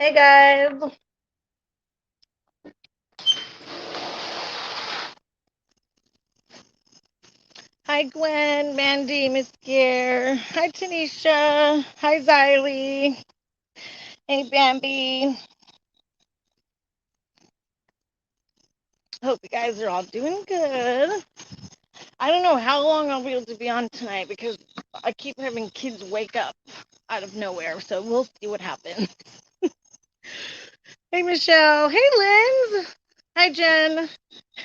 Hey guys. Hi Gwen, Mandy, Miss Gear. Hi Tanisha. Hi Xylee. Hey Bambi. Hope you guys are all doing good. I don't know how long I'll be able to be on tonight because I keep having kids wake up out of nowhere, so we'll see what happens. Hey Michelle. Hey Linz. Hi Jen.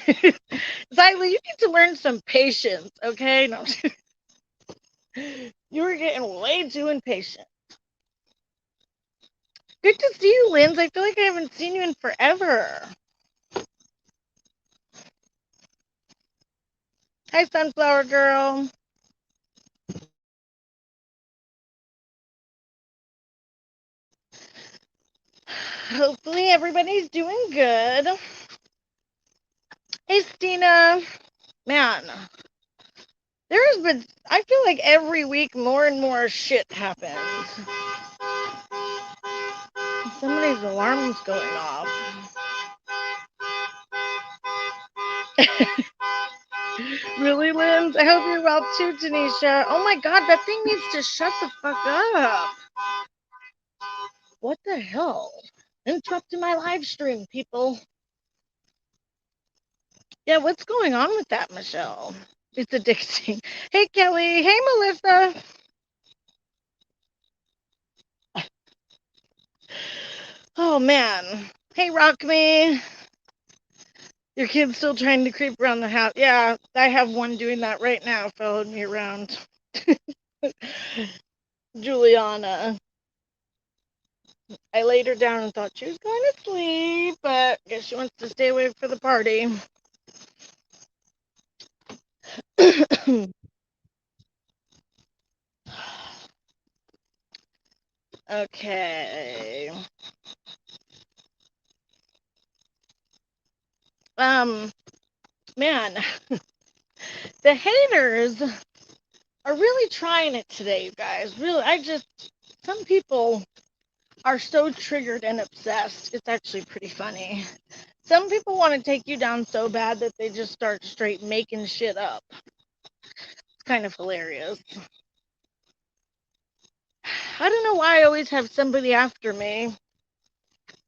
Xylee, you need to learn some patience, okay? No. You were getting way too impatient. Good to see you, Linz. I feel like I haven't seen you in forever. Hi, Sunflower Girl. Hopefully, everybody's doing good. Hey, Stina. Man, there's been, I feel like every week more and more shit happens. Somebody's alarm's going off. Really, Linz? I hope you're well too, Tanisha. Oh my god, that thing needs to shut the fuck up. What the hell? Interrupting my live stream, people. Yeah, what's going on with that, Michelle? It's addicting. Hey, Kelly. Hey, Melissa. Oh, man. Hey, Rock Me. Your kid's still trying to creep around the house. Yeah, I have one doing that right now, following me around. Juliana. I laid her down and thought she was going to sleep, but I guess she wants to stay awake for the party. Okay. Um, man, the haters are really trying it today, you guys. Really, some people are so triggered and obsessed. It's actually pretty funny. Some people want to take you down so bad that they just start straight making shit up. It's kind of hilarious. I don't know why I always have somebody after me.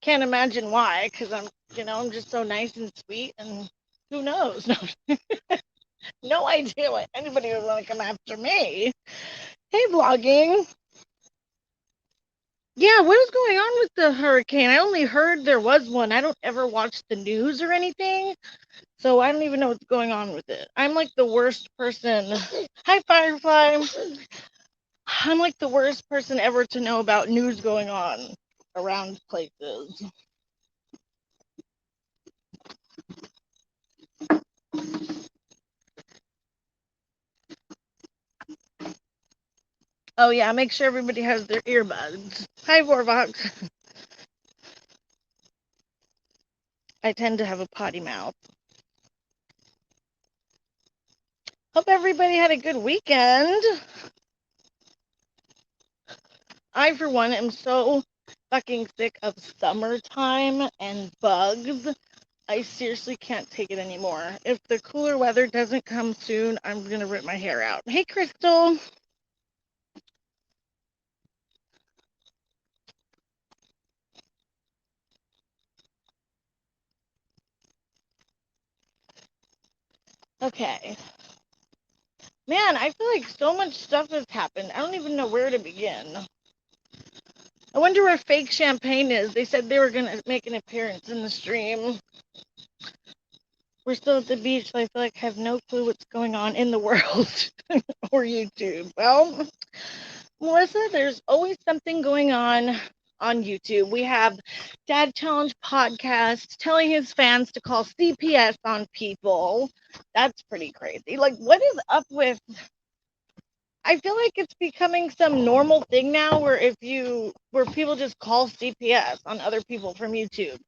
Can't imagine why, because I'm just so nice and sweet, and who knows? No idea why anybody would want to come after me. Hey, vlogging. Yeah, what is going on with the hurricane? I only heard there was one. I don't ever watch the news or anything, so I don't even know what's going on with it. I'm like the worst person. Hi, Firefly. I'm like the worst person ever to know about news going on around places. Oh, yeah, make sure everybody has their earbuds. Hi, Vorvox. I tend to have a potty mouth. Hope everybody had a good weekend. I, for one, am so fucking sick of summertime and bugs. I seriously can't take it anymore. If the cooler weather doesn't come soon, I'm gonna rip my hair out. Hey, Crystal. Okay. Man, I feel like so much stuff has happened. I don't even know where to begin. I wonder where fake champagne is. They said they were gonna make an appearance in the stream. We're still at the beach, so I feel like I have no clue what's going on in the world or YouTube. Well, Melissa, there's always something going on YouTube. We have Dad Challenge podcast telling his fans to call CPS on people. That's pretty crazy. Like, what is up with? I feel like it's becoming some normal thing now where people just call CPS on other people from YouTube.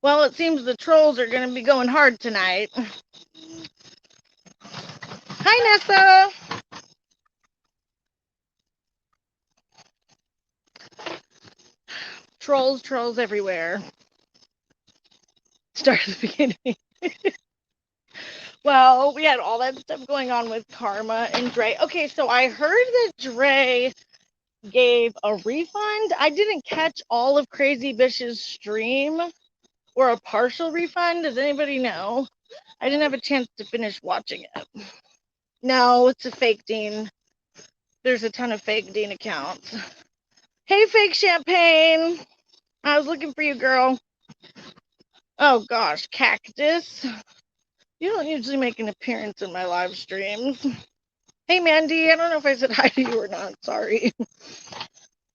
Well, it seems the trolls are going to be going hard tonight. Hi, Nessa. Trolls everywhere. Start at the beginning. Well, we had all that stuff going on with Karma and Dre. Okay, so I heard that Dre gave a refund. I didn't catch all of Crazy Bish's stream or a partial refund. Does anybody know? I didn't have a chance to finish watching it. No, it's a fake Dean. There's a ton of fake Dean accounts. Hey, fake champagne. I was looking for you, girl. Oh gosh, Cactus. You don't usually make an appearance in my live streams. Hey, Mandy. I don't know if I said hi to you or not. Sorry.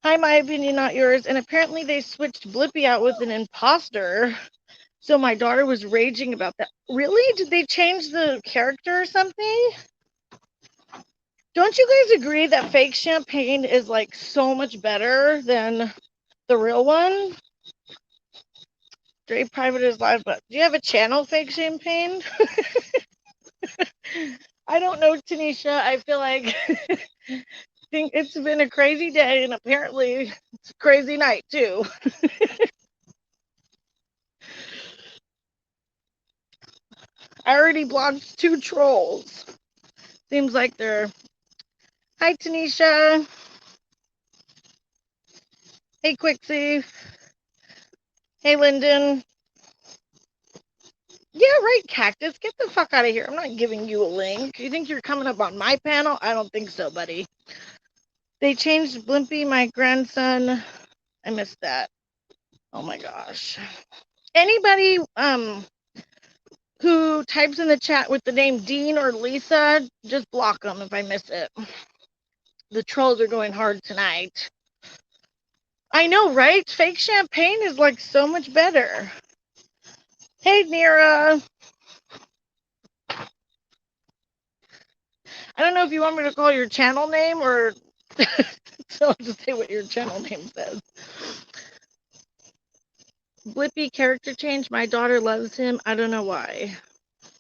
Hi, my opinion, not yours. And apparently they switched Blippi out with an imposter. So my daughter was raging about that. Really? Did they change the character or something? Don't you guys agree that fake champagne is like so much better than the real one? Dre private is live, but do you have a channel, fake champagne? I don't know, Tanisha. I feel like think it's been a crazy day, and apparently it's a crazy night too. I already blocked 2 trolls. Seems like they're. Hi, Tanisha. Hey, Quixie. Hey, Lyndon. Yeah, right, Cactus. Get the fuck out of here. I'm not giving you a link. You think you're coming up on my panel? I don't think so, buddy. They changed Blimpy, my grandson. I missed that. Oh my gosh. Anybody who types in the chat with the name Dean or Lisa, just block them if I miss it. The trolls are going hard tonight. I know, right? Fake champagne is like so much better. Hey, Nira. I don't know if you want me to call your channel name or so I'll just say what your channel name says. Blippi character change. My daughter loves him. I don't know why.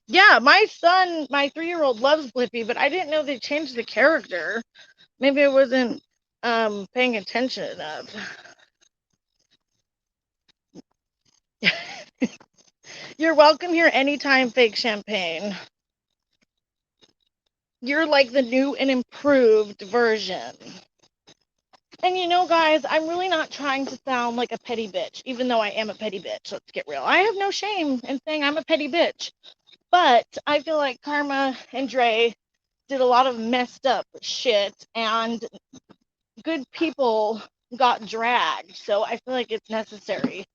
Yeah, my son, my 3-year-old loves Blippi, but I didn't know they changed the character. Maybe I wasn't paying attention enough. You're welcome here anytime, fake champagne. You're like the new and improved version. And you know, guys, I'm really not trying to sound like a petty bitch, even though I am a petty bitch. Let's get real. I have no shame in saying I'm a petty bitch. But I feel like Karma and Dre did a lot of messed up shit, and good people got dragged. So I feel like it's necessary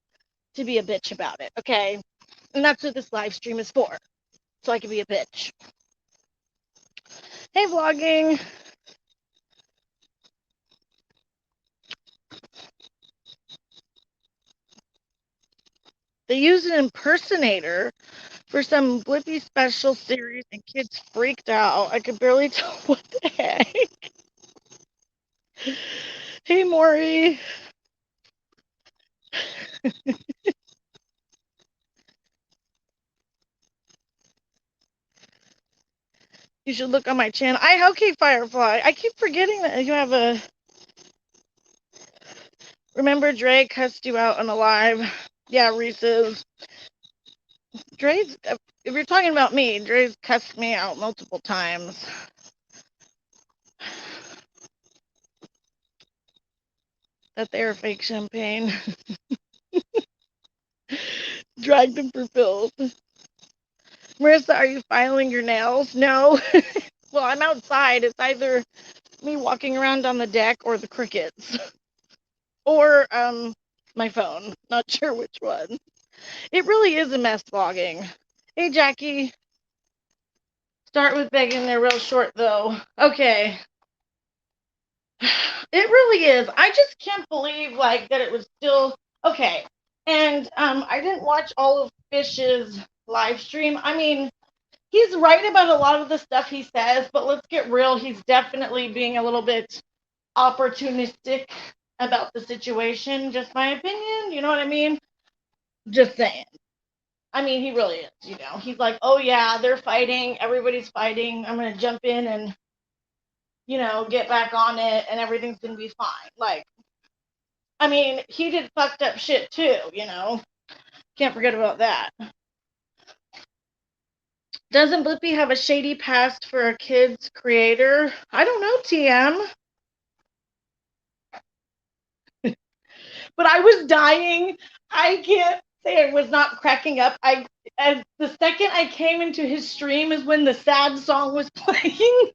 to be a bitch about it, okay? And that's what this live stream is for, so I can be a bitch. Hey, vlogging. They used an impersonator for some Blippi special series, and kids freaked out. I could barely tell what the heck. Hey, Maury. You should look on my channel. Okay, Firefly. I keep forgetting that you have a. Remember, Dre cussed you out on a live. Yeah, Reese's. Dre's. If you're talking about me, Dre's cussed me out multiple times. That they are fake champagne. Dragged him for filth. Marissa, are you filing your nails? No. Well, I'm outside. It's either me walking around on the deck or the crickets. Or my phone. Not sure which one. It really is a mess vlogging. Hey, Jackie. Start with begging. They're real short, though. Okay. It really is. I just can't believe, like, that it was still... Okay. And I didn't watch all of Fish's live stream. I mean, he's right about a lot of the stuff he says, but let's get real. He's definitely being a little bit opportunistic about the situation. Just my opinion. You know what I mean? Just saying. I mean, he really is, you know. He's like, oh yeah, they're fighting, everybody's fighting. I'm gonna jump in and, you know, get back on it and everything's gonna be fine. Like, I mean, he did fucked up shit too, you know. Can't forget about that. Doesn't Blippi have a shady past for a kid's creator? I don't know, TM. But I was dying. I can't say I was not cracking up. As the second I came into his stream is when the sad song was playing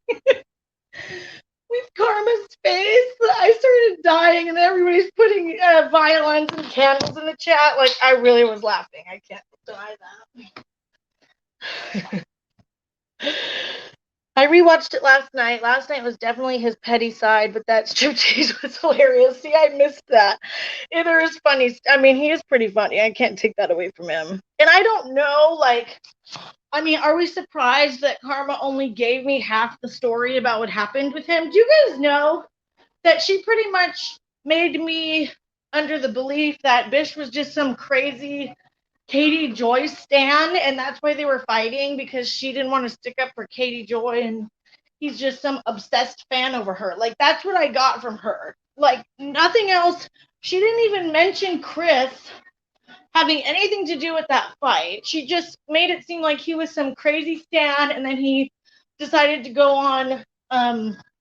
with Karma's face. I started dying, and everybody's putting violins and candles in the chat. Like, I really was laughing. I can't deny that. I rewatched it last night. Last night was definitely his petty side, but that striptease was hilarious. See, I missed that. There is funny. I mean, he is pretty funny. I can't take that away from him. And I don't know, like, I mean, are we surprised that Karma only gave me half the story about what happened with him? Do you guys know that she pretty much made me under the belief that Bish was just some crazy Katie Joy stan, and that's why they were fighting, because she didn't want to stick up for Katie Joy, and he's just some obsessed fan over her. Like, that's what I got from her. Like, nothing else. She didn't even mention Chris having anything to do with that fight. She just made it seem like he was some crazy stan, and then he decided to go on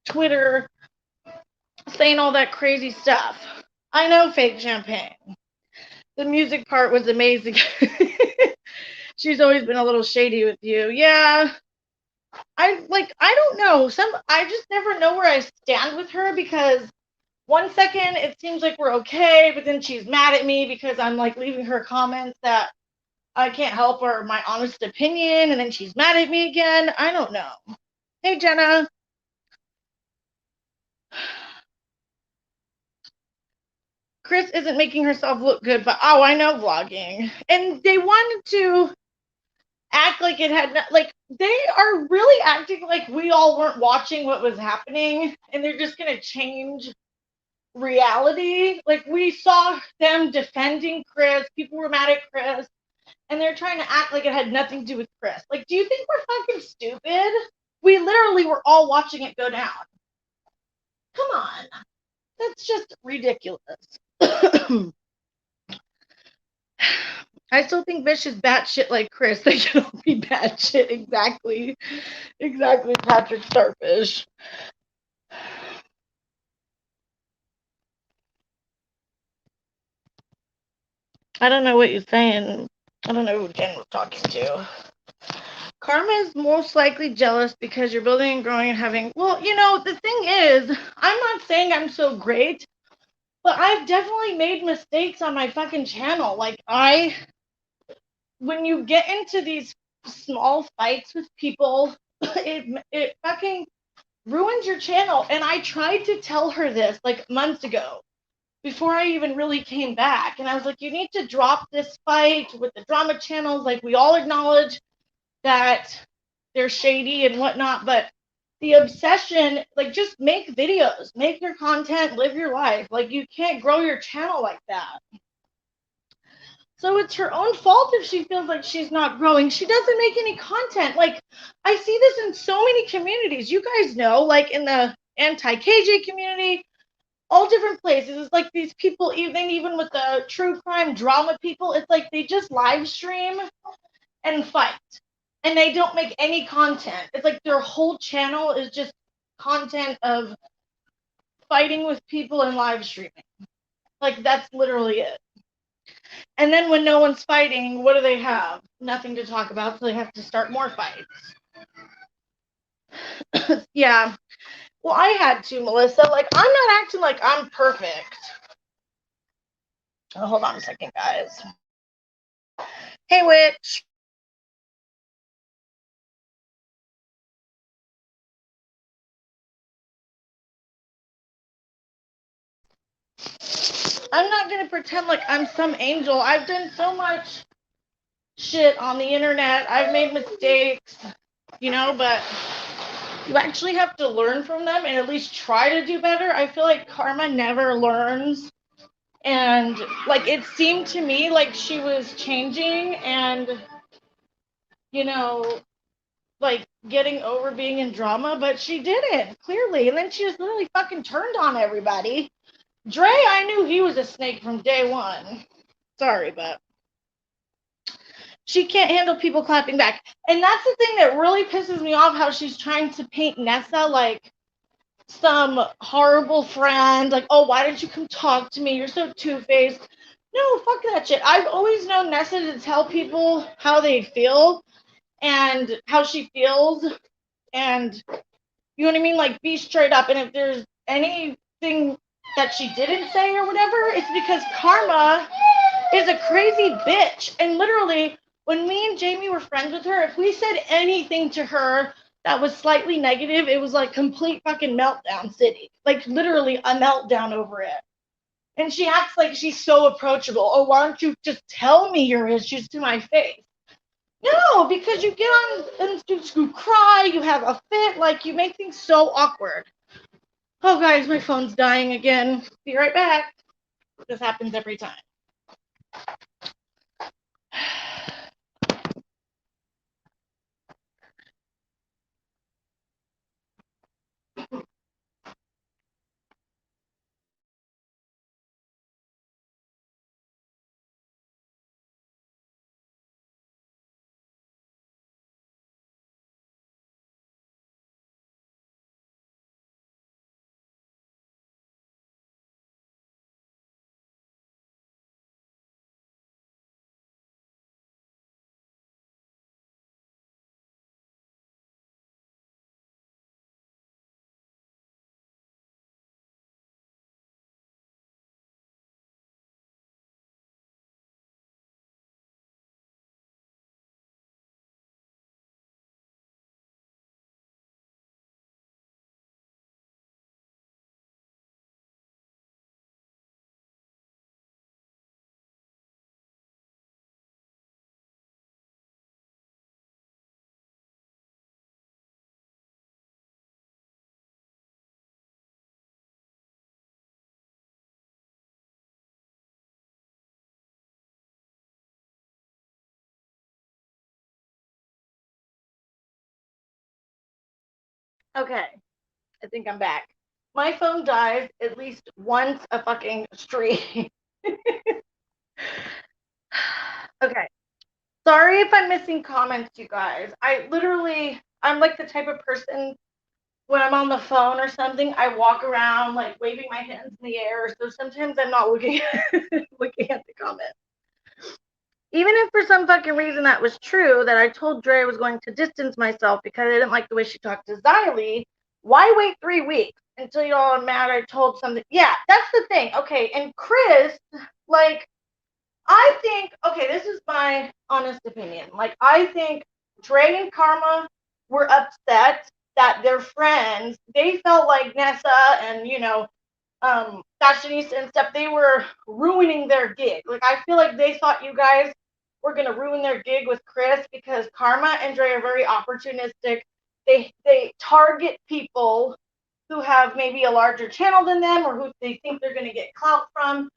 Twitter saying all that crazy stuff. I know, fake champagne. The music part was amazing. She's always been a little shady with you. Yeah. I don't know. I just never know where I stand with her, because one second it seems like we're okay, but then she's mad at me because I'm like leaving her comments that I can't help or my honest opinion, and then she's mad at me again. I don't know. Hey, Jenna. Chris isn't making herself look good, but oh, I know vlogging. And they wanted to act like it had not, like, they are really acting like we all weren't watching what was happening, and they're just going to change reality. Like, we saw them defending Chris. People were mad at Chris, and they're trying to act like it had nothing to do with Chris. Like, do you think we're fucking stupid? We literally were all watching it go down. Come on. That's just ridiculous. I still think Bish is batshit like Chris. They can all be batshit. Exactly. Exactly, Patrick Starfish. I don't know what you're saying. I don't know who Jen was talking to. Karma is most likely jealous because you're building and growing and having... Well, you know, the thing is, I'm not saying I'm so great, but I've definitely made mistakes on my fucking channel. Like, when you get into these small fights with people, it fucking ruins your channel. And I tried to tell her this like months ago, before I even really came back. And I was like, you need to drop this fight with the drama channels. Like, we all acknowledge that they're shady and whatnot, but the obsession, like, just make videos, make your content, live your life. Like, you can't grow your channel like that. So it's her own fault if she feels like she's not growing. She doesn't make any content. Like, I see this in so many communities. You guys know, like in the anti-KJ community, all different places. It's like these people, even with the true crime drama people, it's like they just live stream and fight. And they don't make any content. It's like their whole channel is just content of fighting with people and live streaming. Like, that's literally it. And then when no one's fighting, what do they have? Nothing to talk about, so they have to start more fights. Yeah. Well, I had to, Melissa. Like, I'm not acting like I'm perfect. Oh, hold on a second, guys. Hey, witch. I'm not going to pretend like I'm some angel. I've done so much shit on the internet. I've made mistakes, you know, but you actually have to learn from them and at least try to do better. I feel like Karma never learns And like it seemed to me like she was changing and, you know, like getting over being in drama, but she didn't, clearly. And then she just literally fucking turned on everybody. Dre, I knew he was a snake from day one. Sorry, but she can't handle people clapping back. And that's the thing that really pisses me off, how she's trying to paint Nessa like some horrible friend. Like, oh, why didn't you come talk to me? You're so two-faced. No, fuck that shit. I've always known Nessa to tell people how they feel and how she feels. And you know what I mean? Like, be straight up. And if there's anything that she didn't say or whatever, it's because Karma is a crazy bitch. And literally, when me and Jamie were friends with her, if we said anything to her that was slightly negative, it was like complete fucking meltdown city. Like, literally a meltdown over it. And she acts like she's so approachable. Oh, why don't you just tell me your issues to my face? No, because you get on and you cry, you have a fit, like you make things so awkward. Oh, guys, my phone's dying again. Be right back. This happens every time. Okay, I think I'm back. My phone dies at least once a fucking stream. Okay. Sorry if I'm missing comments, you guys. I'm like the type of person, when I'm on the phone or something, I walk around like waving my hands in the air. So sometimes I'm not looking looking at the comments. Even if for some fucking reason that was true, that I told Dre I was going to distance myself because I didn't like the way she talked to Xylee, why wait 3 weeks until you're all mad I told something? Yeah, that's the thing. Okay, and Chris, like, I think, okay, this is my honest opinion. Like, I think Dre and Karma were upset that their friends, they felt like Nessa and, fashionista and stuff, they were ruining their gig. Like, I feel like they thought you guys were going to ruin their gig with Chris because Karma and Dre are very opportunistic. They target people who have maybe a larger channel than them or who they think they're going to get clout from.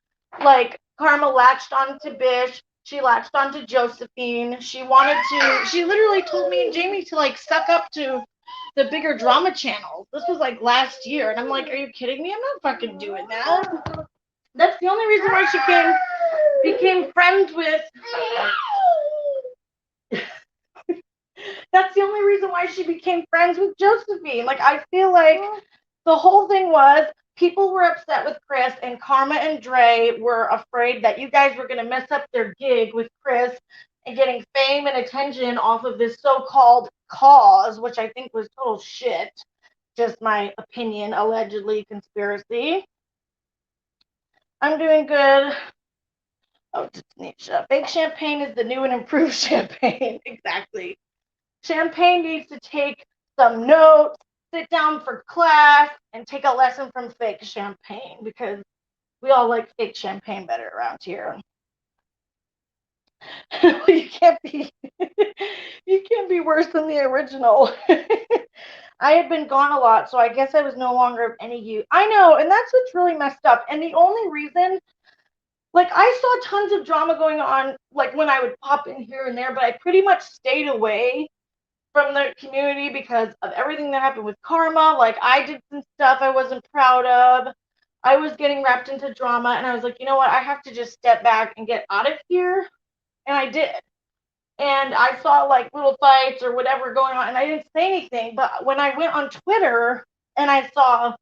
Like, Karma latched onto Bish. She latched onto Josephine. She literally told me and Jamie to, like, suck up to the bigger drama channels. This was, like, last year. And I'm like, are you kidding me? I'm not fucking doing that. That's the only reason why she became friends with... That's the only reason why she became friends with Josephine. Like, I feel like the whole thing was people were upset with Chris, and Karma and Dre were afraid that you guys were going to mess up their gig with Chris and getting fame and attention off of this so-called cause, which I think was total shit. Just my opinion, allegedly conspiracy. I'm doing good. Oh, Nisha. Fake champagne is the new and improved champagne. Exactly. Champagne needs to take some notes, sit down for class, and take a lesson from fake champagne because we all like fake champagne better around here. you can't be you can't be worse than the original. I had been gone a lot, so I guess I was no longer of any use. I know, and that's what's really messed up. And the only reason like, I saw tons of drama going on, like, when I would pop in here and there, but I pretty much stayed away from the community because of everything that happened with Karma. Like, I did some stuff I wasn't proud of. I was getting wrapped into drama, and I was like, you know what? I have to just step back and get out of here. And I did. And I saw, like, little fights or whatever going on, and I didn't say anything. But when I went on Twitter and I saw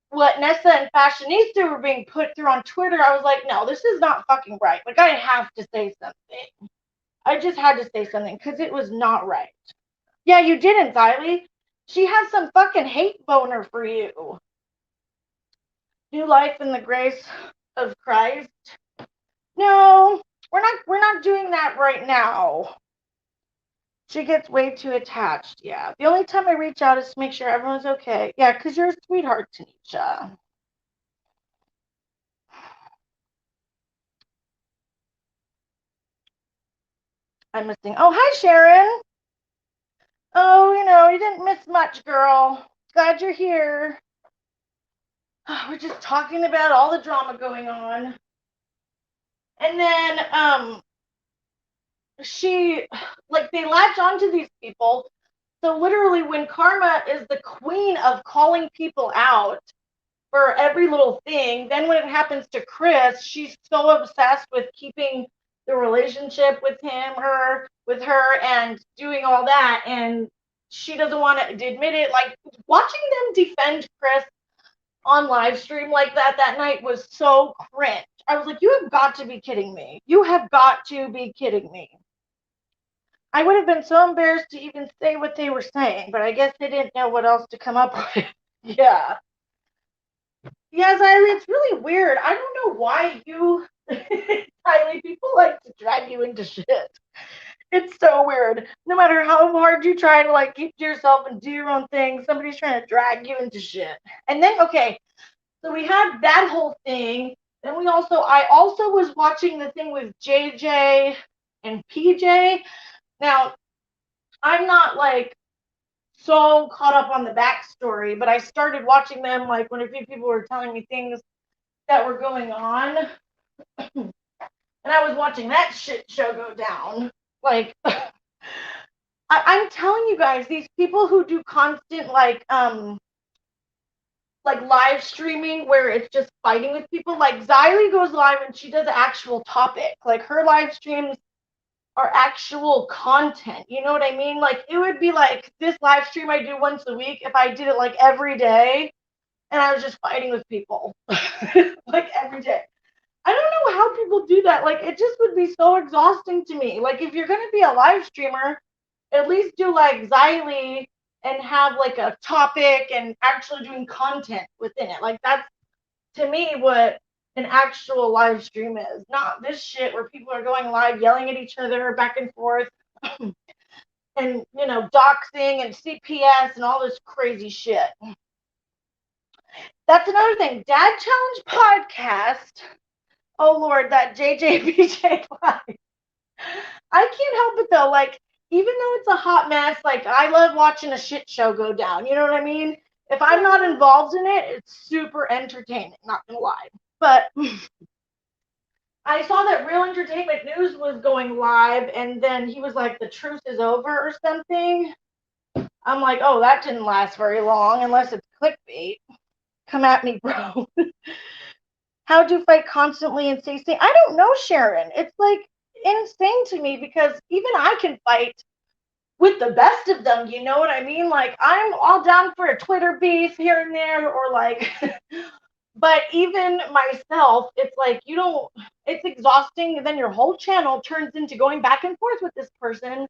what Nessa and Fashionista were being put through on Twitter, I was like, no, this is not fucking right. Like, I have to say something. I just had to say something because it was not right. Yeah, you didn't, Xylee. She has some fucking hate boner for you. New life in the grace of Christ. No, we're not doing that right now. She gets way too attached. Yeah. The only time I reach out is to make sure everyone's okay. Yeah, because you're a sweetheart, Tanisha. I'm missing. Oh, hi, Sharon. Oh, you didn't miss much, girl. Glad you're here. We're just talking about all the drama going on. And then, they latch onto these people. So literally when Karma is the queen of calling people out for every little thing, then when it happens to Chris, she's so obsessed with keeping the relationship with with her and doing all that, and she doesn't want to admit it. Like, watching them defend Chris on live stream like that night was so cringe. I was like, you have got to be kidding me. You have got to be kidding me. I would have been so embarrassed to even say what they were saying, but I guess they didn't know what else to come up with. Yeah. Yeah, Xylee, it's really weird. I don't know why you, Xylee, people like to drag you into shit. It's so weird. No matter how hard you try to, like, keep to yourself and do your own thing, somebody's trying to drag you into shit. And then, okay, so we had that whole thing. Then I also was watching the thing with JJ and PJ. Now, I'm not, like, so caught up on the backstory, but I started watching them, like, when a few people were telling me things that were going on. And I was watching that shit show go down. Like, I'm telling you guys, these people who do constant, like live streaming where it's just fighting with people, like Xylee goes live and she does actual topic. Like, her live streams are actual content. You know what I mean? Like, it would be like this live stream I do once a week if I did it like every day and I was just fighting with people like every day. I don't know how people do that. Like, it just would be so exhausting to me. Like, if you're going to be a live streamer, at least do like Xylee and have like a topic and actually doing content within it. Like, that's, to me, what an actual live stream is. Not this shit where people are going live yelling at each other back and forth and, doxing and CPS and all this crazy shit. That's another thing. Dad Challenge podcast. Oh, Lord, that JJBJ live. I can't help it, though. Like, even though it's a hot mess, like, I love watching a shit show go down. You know what I mean? If I'm not involved in it, it's super entertaining. Not gonna lie. But I saw that Real Entertainment News was going live, and then he was like, the truce is over or something. I'm like, oh, that didn't last very long, unless it's clickbait. Come at me, bro. How do you fight constantly and stay sane? I don't know, Sharon. It's like insane to me because even I can fight with the best of them. You know what I mean? Like, I'm all down for a Twitter beef here and there, or like, but even myself, it's like, it's exhausting. And then your whole channel turns into going back and forth with this person.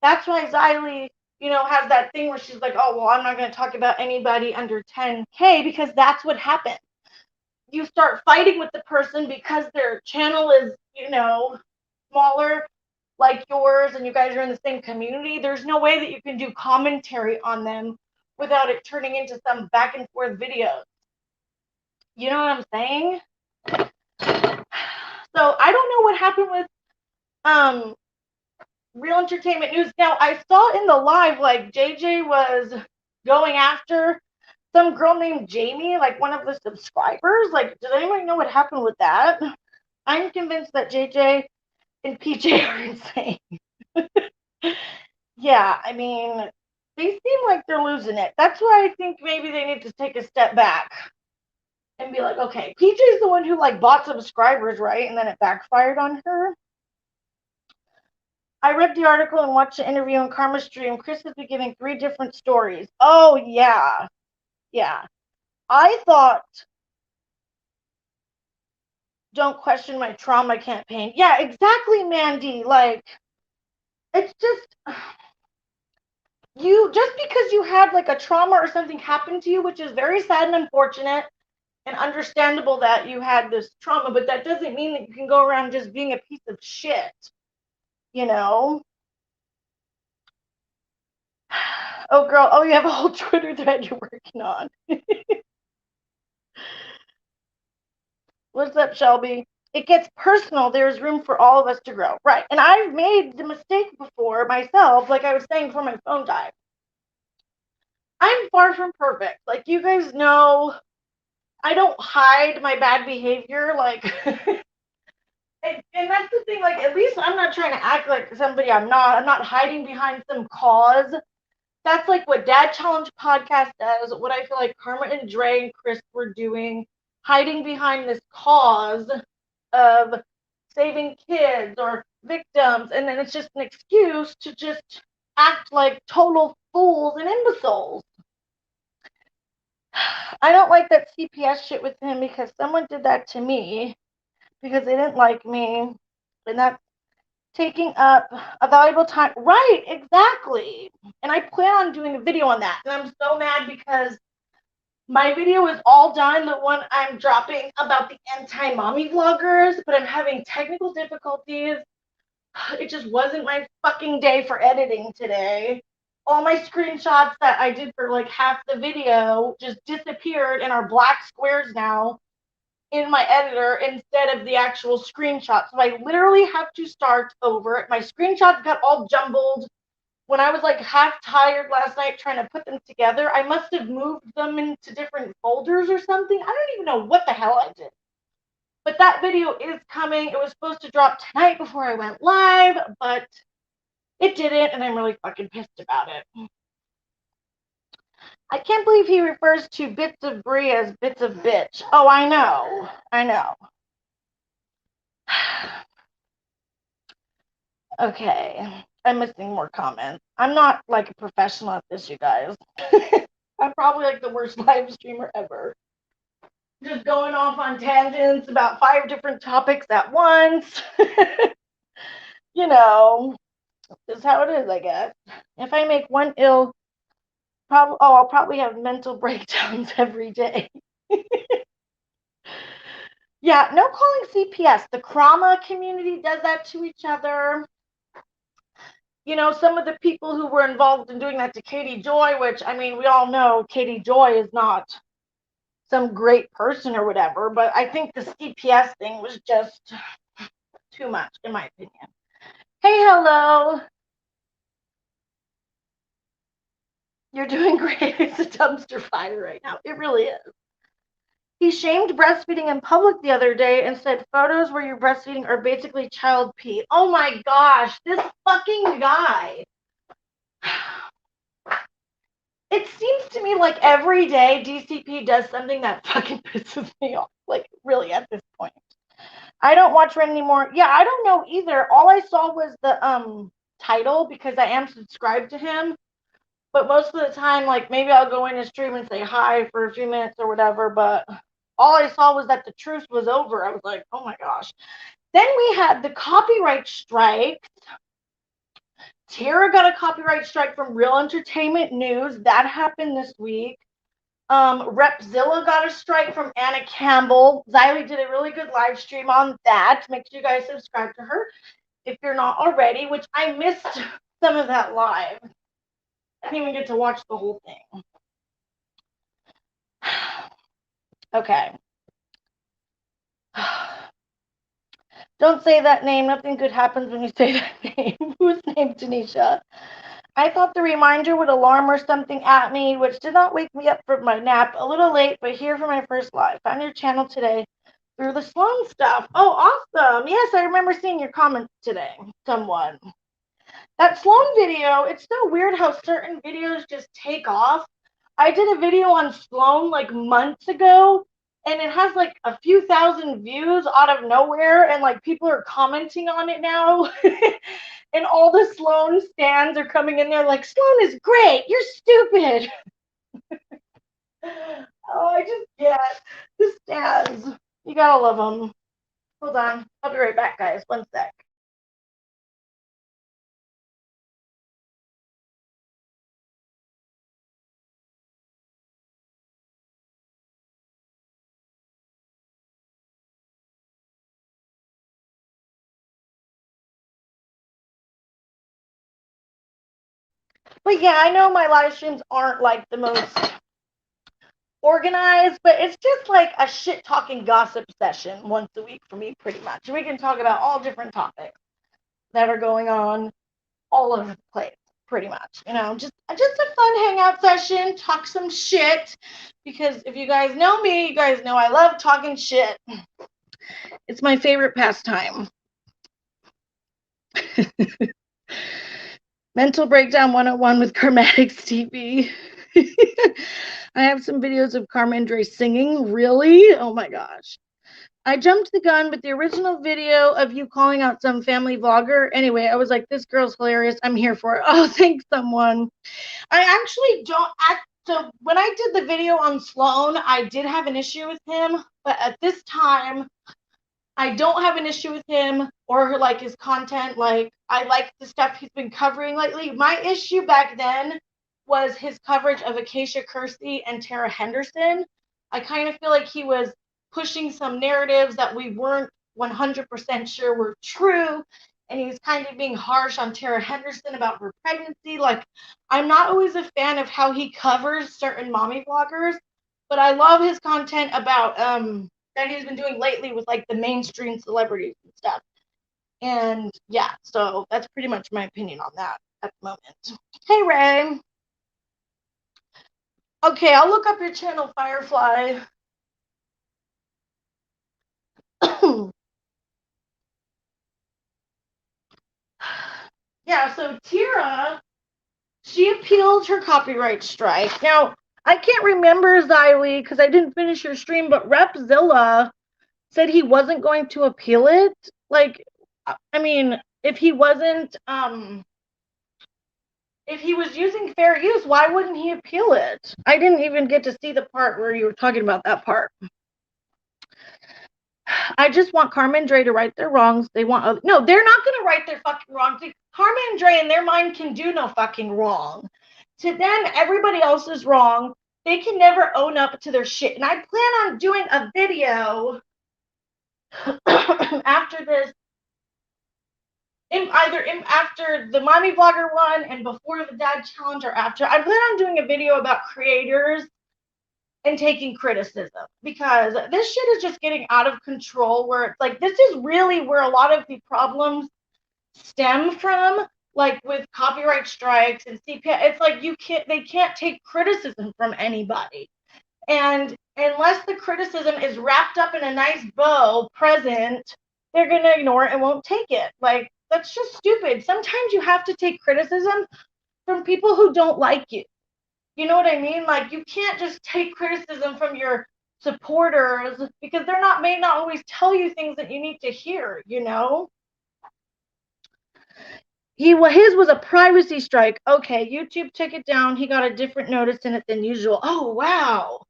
That's why Xylee, has that thing where she's like, oh, well, I'm not going to talk about anybody under 10K because that's what happens. You start fighting with the person because their channel is, smaller like yours and you guys are in the same community. There's no way that you can do commentary on them without it turning into some back and forth videos. You know what I'm saying? So I don't know what happened with Real Entertainment News. Now, I saw in the live, like, JJ was going after some girl named Jamie, like one of the subscribers. Like, does anybody know what happened with that? I'm convinced that JJ and PJ are insane. Yeah, I mean, they seem like they're losing it. That's why I think maybe they need to take a step back and be like, okay, PJ's the one who like bought subscribers, right? And then it backfired on her. I read the article and watched the interview on Karma's stream. Chris has been giving 3 different stories. Oh yeah, yeah. I thought, don't question my trauma campaign. Yeah, exactly, Mandy. Like, it's just you just because you had like a trauma or something happen to you, which is very sad and unfortunate and understandable that you had this trauma, but that doesn't mean that you can go around just being a piece of shit, you know? Oh, girl, oh, you have a whole Twitter thread you're working on. What's up, Shelby? It gets personal. There's room for all of us to grow. Right. And I've made the mistake before myself, like I was saying before my phone died. I'm far from perfect. Like, you guys know, I don't hide my bad behavior. Like, and that's the thing. Like, at least I'm not trying to act like somebody I'm not. I'm not hiding behind some cause. That's like what Dad Challenge podcast does. What I feel like Karma and Dre and Chris were doing, hiding behind this cause of saving kids or victims, and then it's just an excuse to just act like total fools and imbeciles. I don't like that CPS shit with him because someone did that to me because they didn't like me, and that's taking up a valuable time. Right, exactly. And I plan on doing a video on that, and I'm so mad because my video is all done, the one I'm dropping about the anti-mommy vloggers, but I'm having technical difficulties. It just wasn't my fucking day for editing today. All my screenshots that I did for like half the video just disappeared and are black squares now in my editor instead of the actual screenshot. So I literally have to start over. My screenshots got all jumbled. When I was like half tired last night trying to put them together, I must have moved them into different folders or something. I don't even know what the hell I did. But that video is coming. It was supposed to drop tonight before I went live, but it didn't, and I'm really fucking pissed about it. I can't believe he refers to bits of brie as bits of bitch. Oh, I know. I know. Okay. I'm missing more comments. I'm not like a professional at this, you guys. I'm probably like the worst live streamer ever. Just going off on tangents about 5 different topics at once. You know, this is how it is, I guess. If I make one ill, I'll probably have mental breakdowns every day. Yeah, no calling CPS. The trauma community does that to each other. You know, some of the people who were involved in doing that to Katie Joy, which, I mean, we all know Katie Joy is not some great person or whatever, but I think the CPS thing was just too much, in my opinion. Hey, hello. You're doing great. It's a dumpster fire right now. It really is. He shamed breastfeeding in public the other day and said photos where you're breastfeeding are basically child pee. Oh my gosh, this fucking guy. It seems to me like every day DCP does something that fucking pisses me off. Like, really, at this point. I don't watch Ren anymore. Yeah, I don't know either. All I saw was the title because I am subscribed to him. But most of the time, like, maybe I'll go in his stream and say hi for a few minutes or whatever. But all I saw was that the truce was over. I was like, oh my gosh. Then we had the copyright strikes. Tara got a copyright strike from Real Entertainment News. That happened this week. Repzilla got a strike from Anna Campbell. Xylee did a really good live stream on that. Make sure you guys subscribe to her if you're not already, which I missed some of that live. I didn't even get to watch the whole thing. Okay. Don't say that name. Nothing good happens when you say that name. Whose name, Tanisha? I thought the reminder would alarm or something at me, which did not wake me up from my nap. A little late, but here for my first live. Found your channel today. through the Sloan stuff. Oh, awesome. Yes, I remember seeing your comments today. Someone. That Sloan video, it's so weird how certain videos just take off. I did a video on Sloan like months ago, and it has like a few thousand views out of nowhere, and like people are commenting on it now. And all the Sloan stands are coming in there like, Sloan is great, you're stupid. Oh, I just get the stands. You gotta love them. Hold on. I'll be right back, guys. One sec. But yeah, I know my live streams aren't like the most organized, but it's just like a shit talking gossip session once a week for me, pretty much. We can talk about all different topics that are going on all over the place, pretty much. You know, just a fun hangout session, talk some shit. Because if you guys know me, you guys know I love talking shit. It's my favorite pastime. Mental Breakdown 101 with Karmatics TV. I have some videos of Carmandre singing. Really? Oh my gosh. I jumped the gun, but the original video of you calling out some family vlogger, anyway, I was like, this girl's hilarious. I'm here for it. Oh, thanks, someone. I actually don't so when I did the video on Sloan, I did have an issue with him, but at this time, I don't have an issue with him or like his content. Like, I like the stuff he's been covering lately. My issue back then was his coverage of Acacia Kersey and Tara Henderson. I kind of feel like he was pushing some narratives that we weren't 100% sure were true. And he was kind of being harsh on Tara Henderson about her pregnancy. Like, I'm not always a fan of how he covers certain mommy vloggers, but I love his content about that he's been doing lately with like the mainstream celebrities and stuff. And yeah, so that's pretty much my opinion on that at the moment. Hey, Ray. Okay, I'll look up your channel, Firefly. Yeah, so Tira, she appealed her copyright strike. Now, I can't remember, Xylee, because I didn't finish your stream, but Repzilla said he wasn't going to appeal it. Like, I mean, if he wasn't, if he was using fair use, why wouldn't he appeal it? I didn't even get to see the part where you were talking about that part. I just want Carmen Dre to right their wrongs. They want no, they're not going to right their fucking wrongs. Carmen Dre in their mind can do no fucking wrong. To them, everybody else is wrong. They can never own up to their shit. And I plan on doing a video after this, either after the mommy vlogger one and before the dad challenge, or after. I plan on doing a video about creators and taking criticism, because this shit is just getting out of control, where it's like, this is really where a lot of the problems stem from, like with copyright strikes and CPI. It's like they can't take criticism from anybody. And unless the criticism is wrapped up in a nice bow present, they're going to ignore it and won't take it. Like, that's just stupid. Sometimes you have to take criticism from people who don't like you. You know what I mean? Like, you can't just take criticism from your supporters, because they're not may not always tell you things that you need to hear, you know? His was a privacy strike. Okay, YouTube took it down. He got a different notice in it than usual. Oh, wow.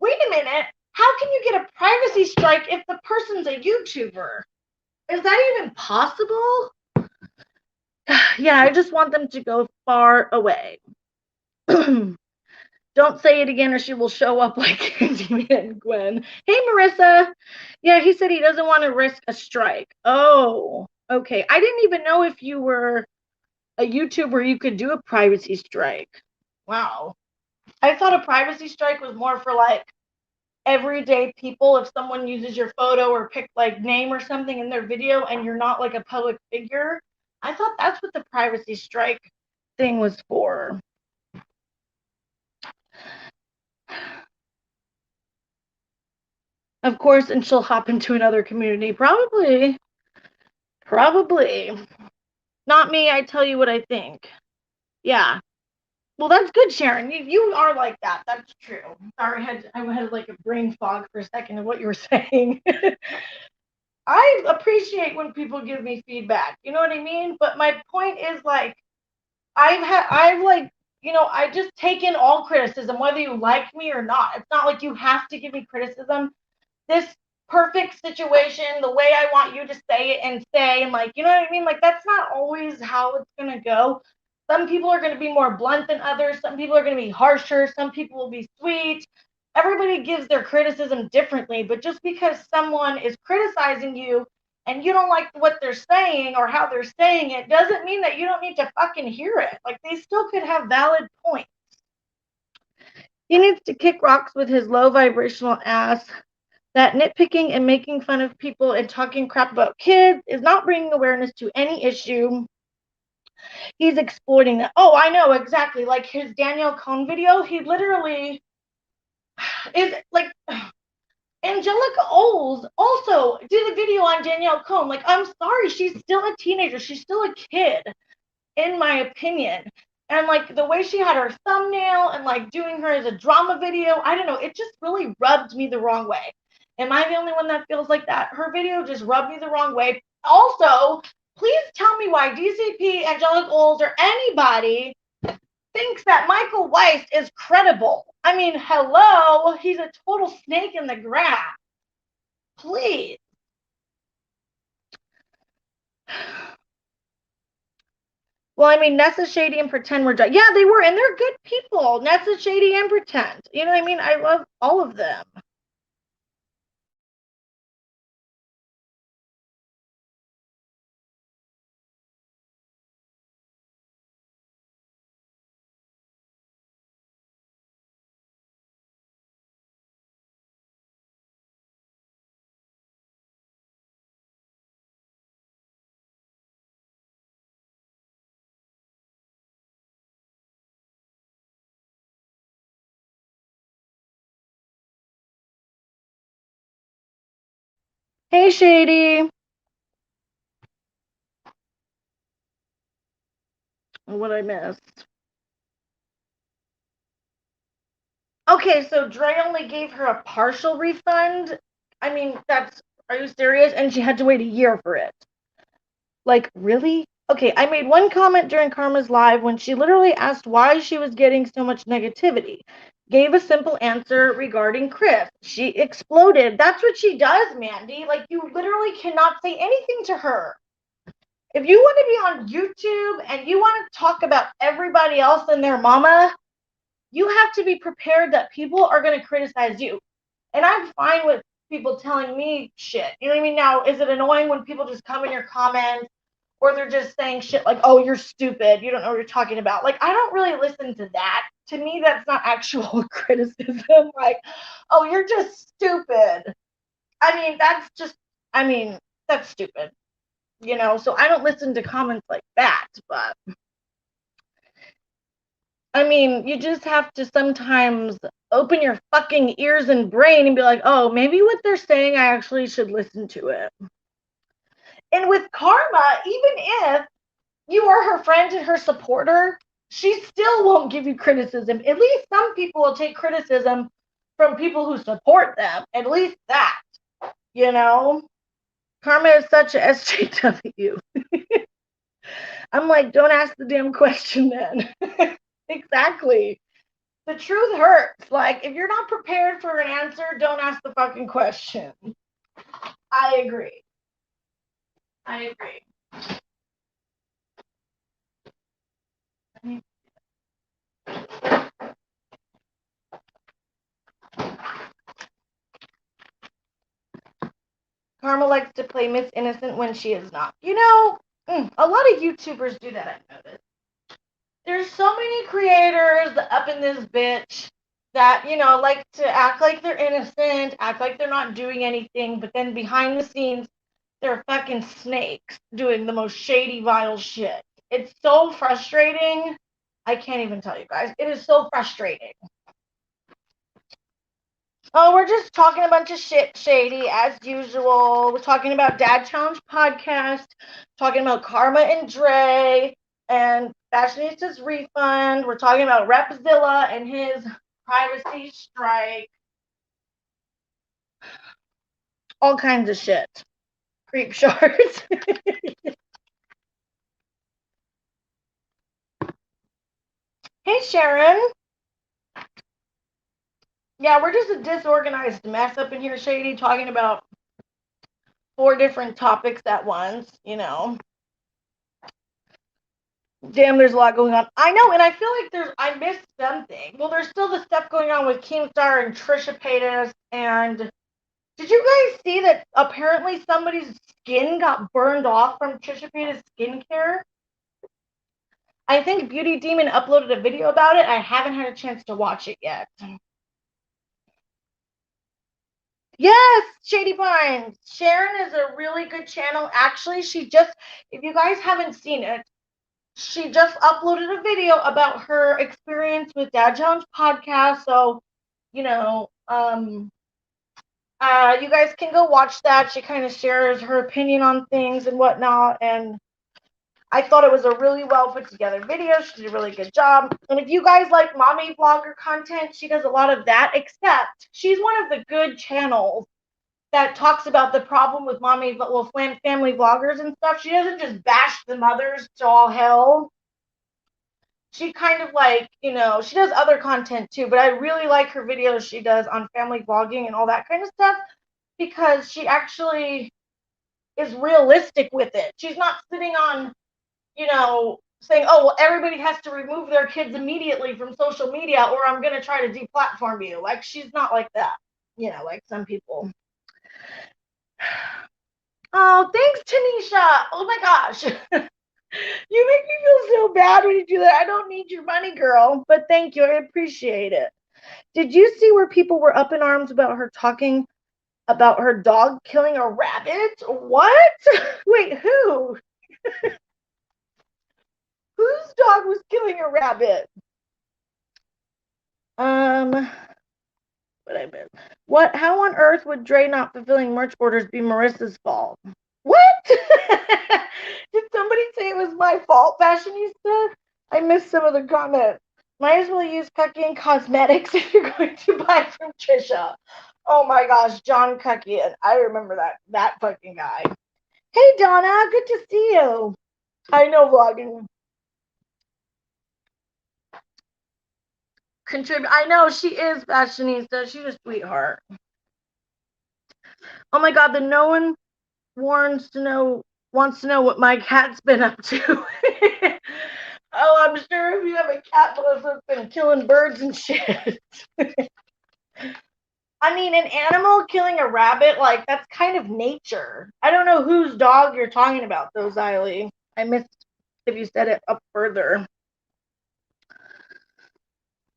Wait a minute. How can you get a privacy strike if the person's a YouTuber? Is that even possible? Yeah, I just want them to go far away. Don't say it again or she will show up like Candyman Gwen. Hey, Marissa. Yeah, he said he doesn't want to risk a strike. Oh, okay. I didn't even know if you were a YouTuber, you could do a privacy strike. Wow. I thought a privacy strike was more for like everyday people. If someone uses your photo or pick like name or something in their video and you're not like a public figure, I thought that's what the privacy strike thing was for. Of course, and she'll hop into another community. Probably. Not me, I tell you what I think. Yeah. Well, that's good, Sharon. You are like that. That's true. Sorry, I had like a brain fog for a second of what you were saying. I appreciate when people give me feedback. You know what I mean? But my point is like I've like I just take in all criticism, whether you like me or not. It's not like you have to give me criticism. This perfect situation, the way I want you to say it and say, and like, you know what I mean? Like, that's not always how it's going to go. Some people are going to be more blunt than others. Some people are going to be harsher. Some people will be sweet. Everybody gives their criticism differently, but just because someone is criticizing you and you don't like what they're saying or how they're saying it doesn't mean that you don't need to fucking hear it. Like, they still could have valid points. He needs to kick rocks with his low vibrational ass. That nitpicking and making fun of people and talking crap about kids is not bringing awareness to any issue. He's exploiting that. Oh, I know exactly. Like his Danielle Cohn video, he literally is like Angelica Oles also did a video on Danielle Cohn. Like, I'm sorry, she's still a teenager. She's still a kid, in my opinion. And like the way she had her thumbnail and like doing her as a drama video, I don't know, it just really rubbed me the wrong way. Am I the only one that feels like that? Her video just rubbed me the wrong way. Also, please tell me why DCP, Angelica Oles, or anybody thinks that Michael Weiss is credible. I mean, hello, he's a total snake in the grass. Please. Well, I mean, Nessa, Shady, and Pretend were yeah, they were, and they're good people. Nessa, Shady, and Pretend. You know what I mean? I love all of them. Hey, Shady. What I missed? Okay, so Dre only gave her a partial refund. I mean, are you serious? And she had to wait a year for it. Like, really? Okay, I made one comment during Karma's live when she literally asked why she was getting so much negativity. Gave a simple answer regarding Chris. She exploded. That's what she does, Mandy. Like, you literally cannot say anything to her. If you want to be on YouTube and you want to talk about everybody else and their mama, you have to be prepared that people are going to criticize you. And I'm fine with people telling me shit. You know what I mean? Now, is it annoying when people just come in your comments or they're just saying shit like, oh, you're stupid, you don't know what you're talking about? Like, I don't really listen to that. To me, that's not actual criticism. Like, oh, you're just stupid. I mean, that's stupid. You know, so I don't listen to comments like that, but I mean, you just have to sometimes open your fucking ears and brain and be like, oh, maybe what they're saying, I actually should listen to it. And with Karma, even if you are her friend and her supporter, she still won't give you criticism. At least some people will take criticism from people who support them. At least that, you know? Karma is such a SJW. I'm like, don't ask the damn question then. Exactly. The truth hurts. Like, if you're not prepared for an answer, don't ask the fucking question. I agree. Karma likes to play Miss Innocent when she is not. You know, a lot of YouTubers do that, I've noticed. There's so many creators up in this bitch that, you know, like to act like they're innocent, act like they're not doing anything, but then behind the scenes, they're fucking snakes doing the most shady, vile shit. It's so frustrating. I can't even tell you guys. It is so frustrating. Oh, we're just talking a bunch of shit, Shady, as usual. We're talking about Dad Challenge podcast, talking about Karma and Dre, and Fashionista's refund. We're talking about Repzilla and his privacy strike. All kinds of shit. Creep shorts. Hey, Sharon. Yeah, we're just a disorganized mess up in here, Shady, talking about 4 different topics at once, you know. Damn, there's a lot going on. I know, and I feel like I missed something. Well, there's still the stuff going on with Keemstar and Trisha Paytas, and did you guys see that apparently somebody's skin got burned off from Trisha Paytas' skincare? I think Beauty Demon uploaded a video about it. I haven't had a chance to watch it yet. Yes, Shady Pines. Sharon is a really good channel. Actually, if you guys haven't seen it, she just uploaded a video about her experience with Dad Challenge podcast. So, you know, you guys can go watch that. She kind of shares her opinion on things and whatnot. And I thought it was a really well put together video. She did a really good job. And if you guys like mommy vlogger content, she does a lot of that, except she's one of the good channels that talks about the problem with family vloggers and stuff. She doesn't just bash the mothers to all hell. She kind of she does other content too, but I really like her videos she does on family vlogging and all that kind of stuff because she actually is realistic with it. She's not sitting on, saying, oh, well, everybody has to remove their kids immediately from social media or I'm going to try to deplatform you. Like, she's not like that, like some people. Oh, thanks, Tanisha. Oh my gosh. You make me feel so bad when you do that. I don't need your money, girl, but thank you. I appreciate it. Did you see where people were up in arms about her talking about her dog killing a rabbit? What? Wait, who? Whose dog was killing a rabbit? What I missed? What? How on earth would Dre not fulfilling merch orders be Marissa's fault? What? Did somebody say it was my fault, Fashionista? I missed some of the comments. Might as well use Cuckian Cosmetics if you're going to buy from Trisha. Oh my gosh, John Cuckian. I remember that fucking guy. Hey Donna, good to see you. I know vlogging. Contribute. I know she is Fashionista. She's a sweetheart. Oh my god, no one wants to know what my cat's been up to. Oh, I'm sure if you have a cat that's been killing birds and shit. I mean, an animal killing a rabbit, like, that's kind of nature. I don't know whose dog you're talking about, though, Xylee. I missed if you said it up further.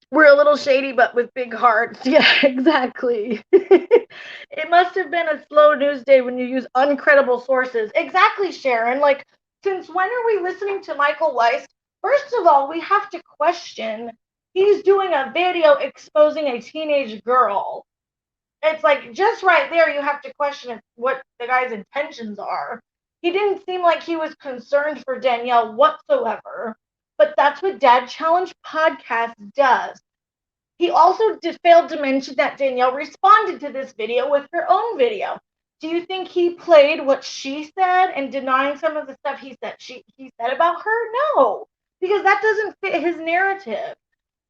We're a little shady, but with big hearts. Yeah, exactly. It must have been a slow news day when you use uncredible sources. Exactly, Sharon. Like, since when are we listening to Michael Weiss? First of all, we have to question. He's doing a video exposing a teenage girl. It's like, just right there, you have to question what the guy's intentions are. He didn't seem like he was concerned for Danielle whatsoever. But that's what Dad Challenge podcast does. He also failed to mention that Danielle responded to this video with her own video. Do you think he played what she said and denying some of the stuff he said about her? No, because that doesn't fit his narrative.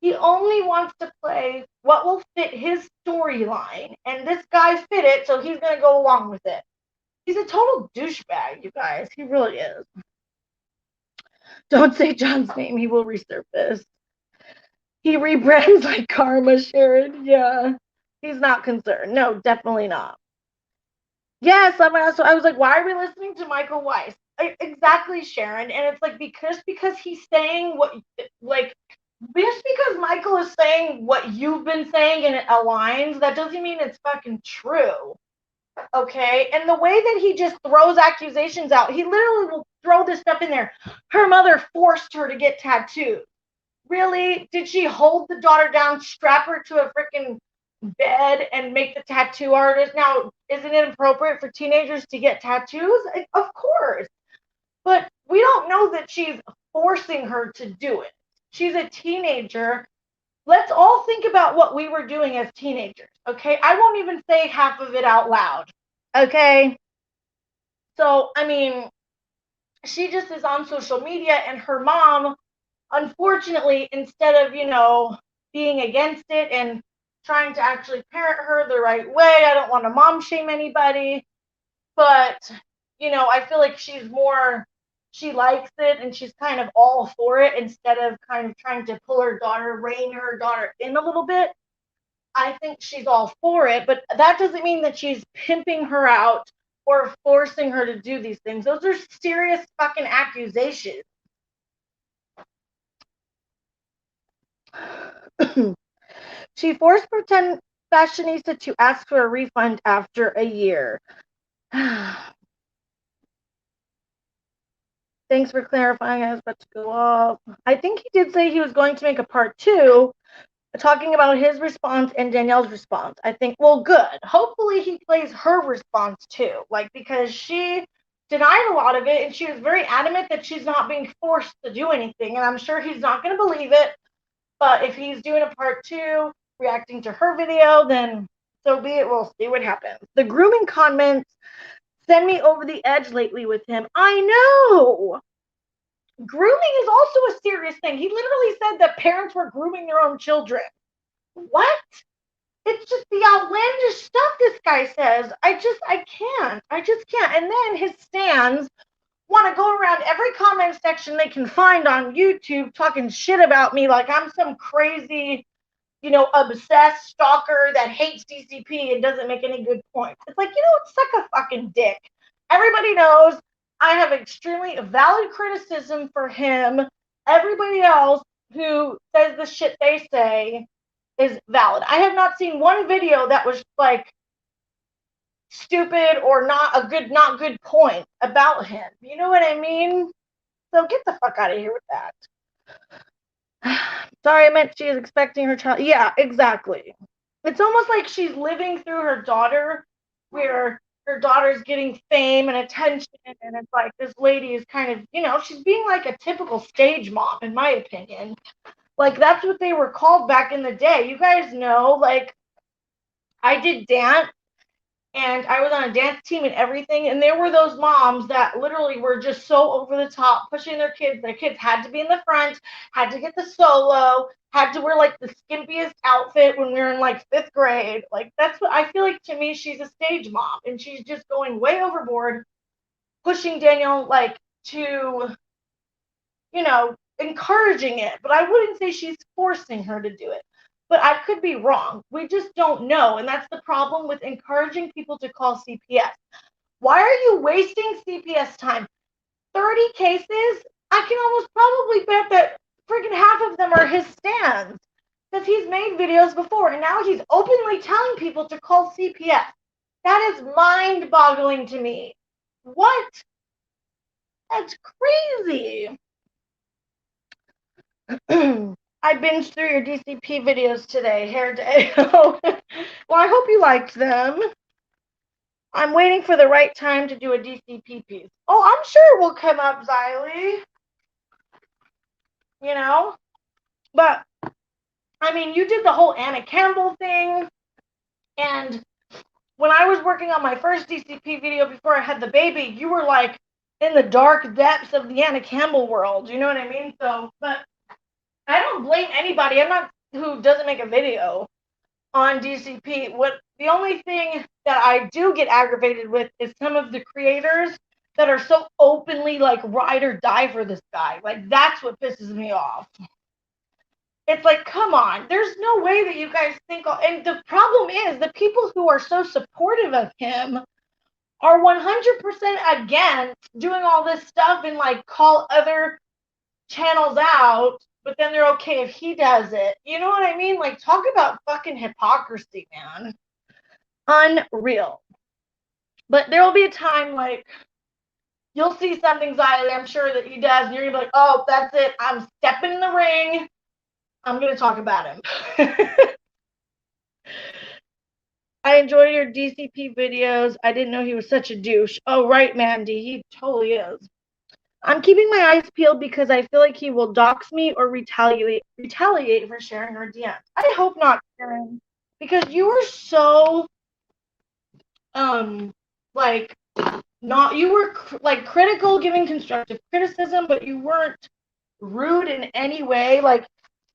He only wants to play what will fit his storyline, and this guy fit it, so he's going to go along with it. He's a total douchebag, you guys. He really is. Don't say John's name. He will resurface. He rebrands like Karma, Sharon. Yeah. He's not concerned. No, definitely not. Yes, I was like, why are we listening to Michael Weiss? Exactly, Sharon. And it's like, because he's saying just because Michael is saying what you've been saying and it aligns, that doesn't mean it's fucking true. Okay? And the way that he just throws accusations out, he literally will throw this stuff in there. Her mother forced her to get tattoos. Really? Did she hold the daughter down, strap her to a freaking bed and make the tattoo artist. Now, isn't it appropriate for teenagers to get tattoos? Of course. But we don't know that she's forcing her to do it. She's a teenager. Let's all think about what we were doing as teenagers, okay? I won't even say half of it out loud, okay? So, I mean, she just is on social media, and her mom, unfortunately, instead of, being against it and trying to actually parent her the right way, I don't want to mom shame anybody, but, I feel like she likes it and she's kind of all for it instead of kind of trying to rein her daughter in a little bit. I think she's all for it, but that doesn't mean that she's pimping her out or forcing her to do these things. Those are serious fucking accusations. She forced pretend fashionista to ask for a refund after a year. Thanks for clarifying. I was about to go off. I think he did say he was going to make a part 2 talking about his response and Danielle's response. I think, well, good. Hopefully he plays her response too. Because she denied a lot of it and she was very adamant that she's not being forced to do anything. And I'm sure he's not going to believe it. But if he's doing a part 2 reacting to her video, then so be it. We'll see what happens. The grooming comments send me over the edge lately with him. I know. Grooming is also a serious thing. He literally said that parents were grooming their own children. What? It's just the outlandish stuff this guy says. I just can't. And then his stans want to go around every comment section they can find on YouTube talking shit about me like I'm some crazy, obsessed stalker that hates DCP and doesn't make any good points. It's like, suck a fucking dick. Everybody knows I have extremely valid criticism for him. Everybody else who says the shit they say is valid. I have not seen one video that was like stupid or not good point about him. You know what I mean? So get the fuck out of here with that. Sorry, I meant she is expecting her child. Yeah, exactly. It's almost like she's living through her daughter, where her daughter's getting fame and attention, and it's like this lady is kind of, she's being like a typical stage mom, in my opinion. Like, that's what they were called back in the day. You guys know, like, I did dance, and I was on a dance team and everything, and there were those moms that literally were just so over the top, pushing their kids. Their kids had to be in the front, had to get the solo, had to wear like the skimpiest outfit when we were in like 5th grade. Like, that's what I feel like. To me, she's a stage mom, and she's just going way overboard, pushing Danielle like to, encouraging it. But I wouldn't say she's forcing her to do it. But I could be wrong. We just don't know. And that's the problem with encouraging people to call CPS. Why are you wasting CPS time? 30 cases? I can almost probably bet that freaking half of them are his stands. Because he's made videos before. And now he's openly telling people to call CPS. That is mind-boggling to me. What? That's crazy. I binged through your DCP videos today, hair day. Well, I hope you liked them. I'm waiting for the right time to do a DCP piece. Oh, I'm sure it will come up, Xylee. But, I mean, you did the whole Anna Campbell thing. And when I was working on my first DCP video before I had the baby, you were, like, in the dark depths of the Anna Campbell world. You know what I mean? So, but I don't blame anybody. I'm not who doesn't make a video on DCP. The only thing that I do get aggravated with is some of the creators that are so openly like ride or die for this guy. Like, that's what pisses me off. It's like, come on, there's no way that you guys think. And the problem is the people who are so supportive of him are 100% against doing all this stuff and like call other channels out, but then they're okay if he does it. You know what I mean? Like, talk about fucking hypocrisy, man. Unreal. But there will be a time, like, you'll see something, Xylee, I'm sure that he does, and you're going to be like, oh, that's it. I'm stepping in the ring. I'm going to talk about him. I enjoy your DCP videos. I didn't know he was such a douche. Oh, right, Mandy. He totally is. I'm keeping my eyes peeled because I feel like he will dox me or retaliate for sharing our DMs. I hope not, Karen, because you were so like not you were like critical, giving constructive criticism, but you weren't rude in any way. Like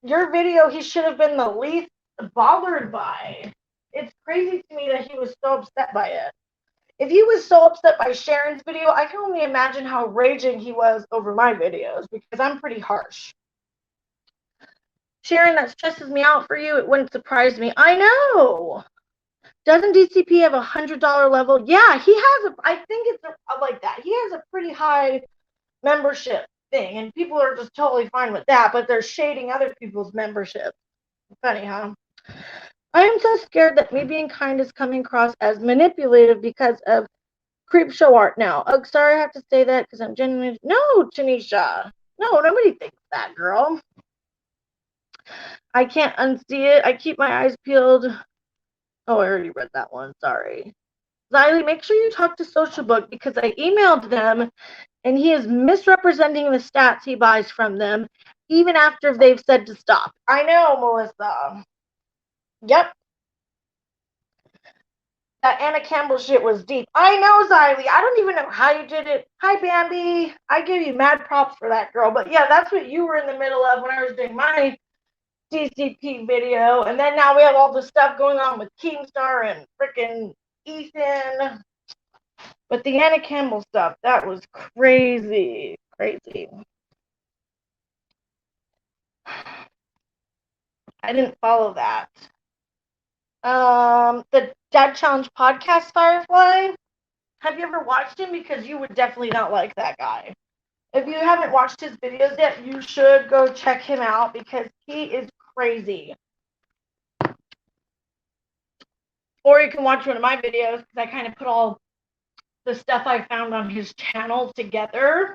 your video, he should have been the least bothered by. It's crazy to me that he was so upset by it. If he was so upset by Sharon's video, I can only imagine how raging he was over my videos, because I'm pretty harsh. Sharon, that stresses me out for you. It wouldn't surprise me. I know. Doesn't DCP have $100 level? Yeah, he has I think it's like that. He has a pretty high membership thing, and people are just totally fine with that, but they're shading other people's memberships. Funny, huh? I am so scared that me being kind is coming across as manipulative because of creep show art now. Oh, sorry, I have to say that because I'm genuinely. No, Tanisha. No, nobody thinks that, girl. I can't unsee it. I keep my eyes peeled. Oh, I already read that one. Sorry. Xylee, make sure you talk to Social Book because I emailed them and he is misrepresenting the stats he buys from them even after they've said to stop. I know, Melissa. Yep. That Anna Campbell shit was deep. I know, Xylee. I don't even know how you did it. Hi, Bambi. I give you mad props for that, girl. But yeah, that's what you were in the middle of when I was doing my DCP video. And then now we have all the stuff going on with Keemstar and freaking Ethan. But the Anna Campbell stuff, that was crazy. Crazy. I didn't follow that. The Dad Challenge podcast, Firefly. Have you ever watched him? Because you would definitely not like that guy. If you haven't watched his videos yet, you should go check him out because he is crazy. Or you can watch one of my videos because I kind of put all the stuff I found on his channel together.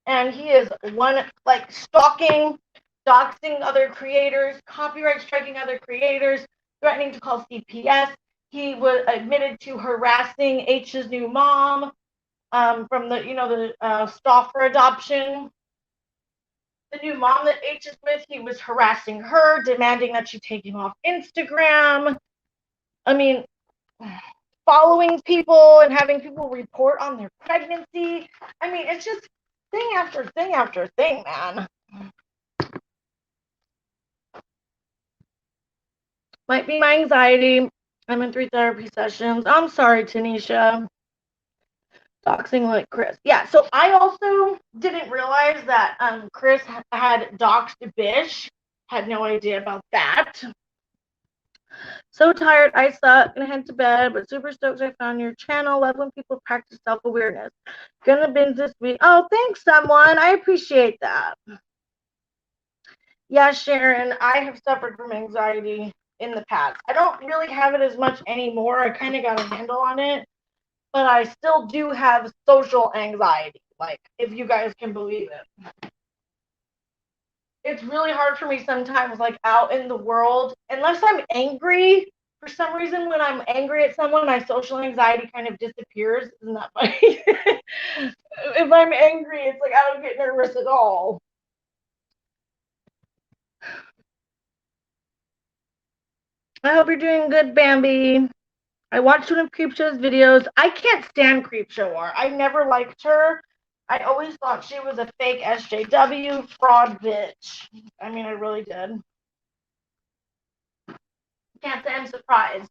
And he is one, like, stalking, doxing other creators, copyright striking other creators, threatening to call CPS. He was admitted to harassing H's new mom from the stall for adoption. The new mom that H is with, he was harassing her, demanding that she take him off Instagram. I mean, following people and having people report on their pregnancy. I mean, it's just thing after thing after thing, man. Might be my anxiety. I'm in 3 therapy sessions. I'm sorry, Tanisha. Doxing like Chris. Yeah, so I also didn't realize that Chris had doxed Bish. Had no idea about that. So tired, I suck, gonna head to bed, but super stoked I found your channel. Love when people practice self-awareness. Gonna binge this week. Oh, thanks, someone. I appreciate that. Yeah, Sharon, I have suffered from anxiety in the past. I don't really have it as much anymore. I kind of got a handle on it, but I still do have social anxiety, like, if you guys can believe it. It's really hard for me sometimes, like, out in the world, unless I'm angry. For some reason, when I'm angry at someone, my social anxiety kind of disappears. Isn't that funny? If I'm angry, it's like I don't get nervous at all. I hope you're doing good, Bambi. I watched one of Creepshow's videos. I can't stand Creepshow. I never liked her. I always thought she was a fake SJW fraud bitch. I mean, I really did. Can't say I'm surprised.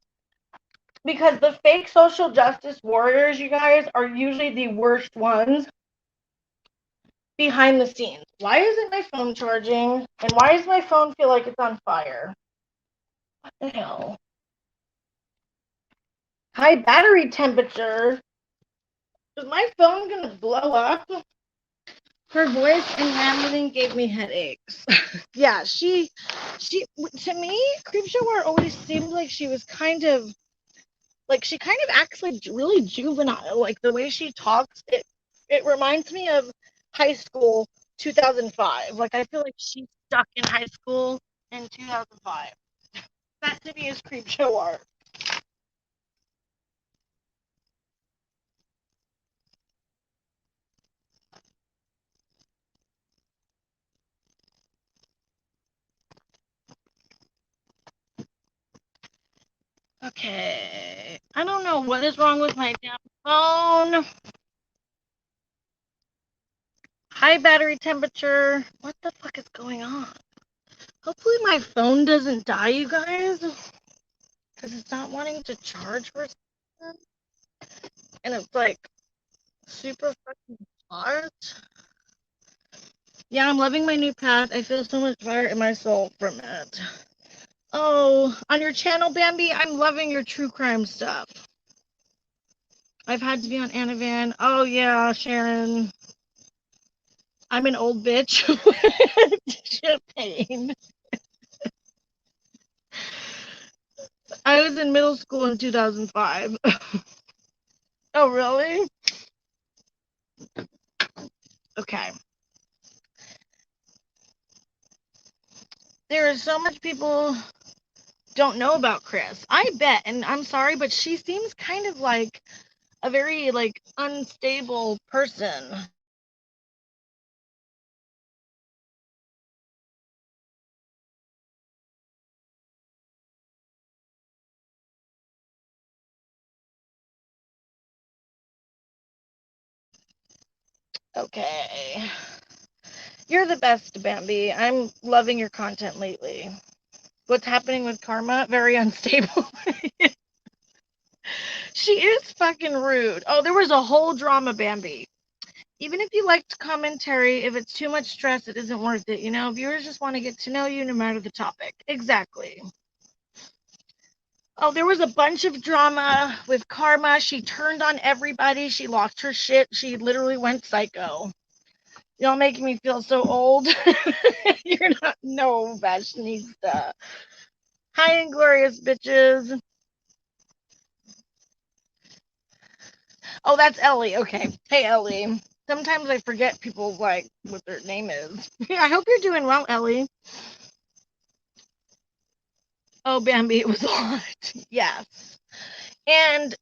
Because the fake social justice warriors, you guys, are usually the worst ones behind the scenes. Why isn't my phone charging? And why does my phone feel like it's on fire? What the hell? High battery temperature. Is my phone gonna blow up? Her voice and rambling gave me headaches. Yeah, she, to me, Creepshow always seemed like she was kind of, like, she kind of acts like really juvenile. Like, the way she talks, it reminds me of high school 2005. Like, I feel like she's stuck in high school in 2005. That to me is Creepshow art. Okay. I don't know what is wrong with my damn phone. High battery temperature. What the fuck is going on? Hopefully my phone doesn't die, you guys. Because it's not wanting to charge for something. And it's like super fucking hot. Yeah, I'm loving my new path. I feel so much fire in my soul from it. Oh, on your channel, Bambi, I'm loving your true crime stuff. I've had to be on Anavan. Oh, yeah, Sharon. I'm an old bitch with champagne. I was in middle school in 2005. Oh, really? Okay. There is so much people don't know about Chris. I bet, and I'm sorry, but she seems kind of like a very like unstable person. Okay. You're the best, Bambi. I'm loving your content lately. What's happening with Karma? Very unstable. She is fucking rude. Oh, there was a whole drama, Bambi. Even if you liked commentary, if it's too much stress, it isn't worth it. You know, viewers just want to get to know you no matter the topic. Exactly. Oh, there was a bunch of drama with Karma. She turned on everybody. She lost her shit. She literally went psycho. Y'all making me feel so old. You're not no fashionista. Hi, Inglorious bitches. Oh, that's Ellie. Okay. Hey, Ellie. Sometimes I forget people like what their name is. I hope you're doing well, Ellie. Oh, Bambi, it was a lot. Yes. And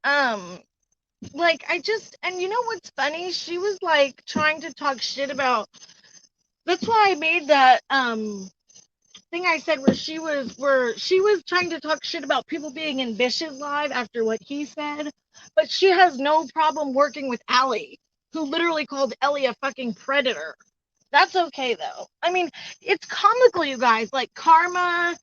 like and you know what's funny? She was like trying to talk shit about. That's why I made that thing I said where she was trying to talk shit about people being in Bish's live after what he said, but she has no problem working with Allie, who literally called Ellie a fucking predator. That's okay though. I mean, it's comical, you guys. Like Karma,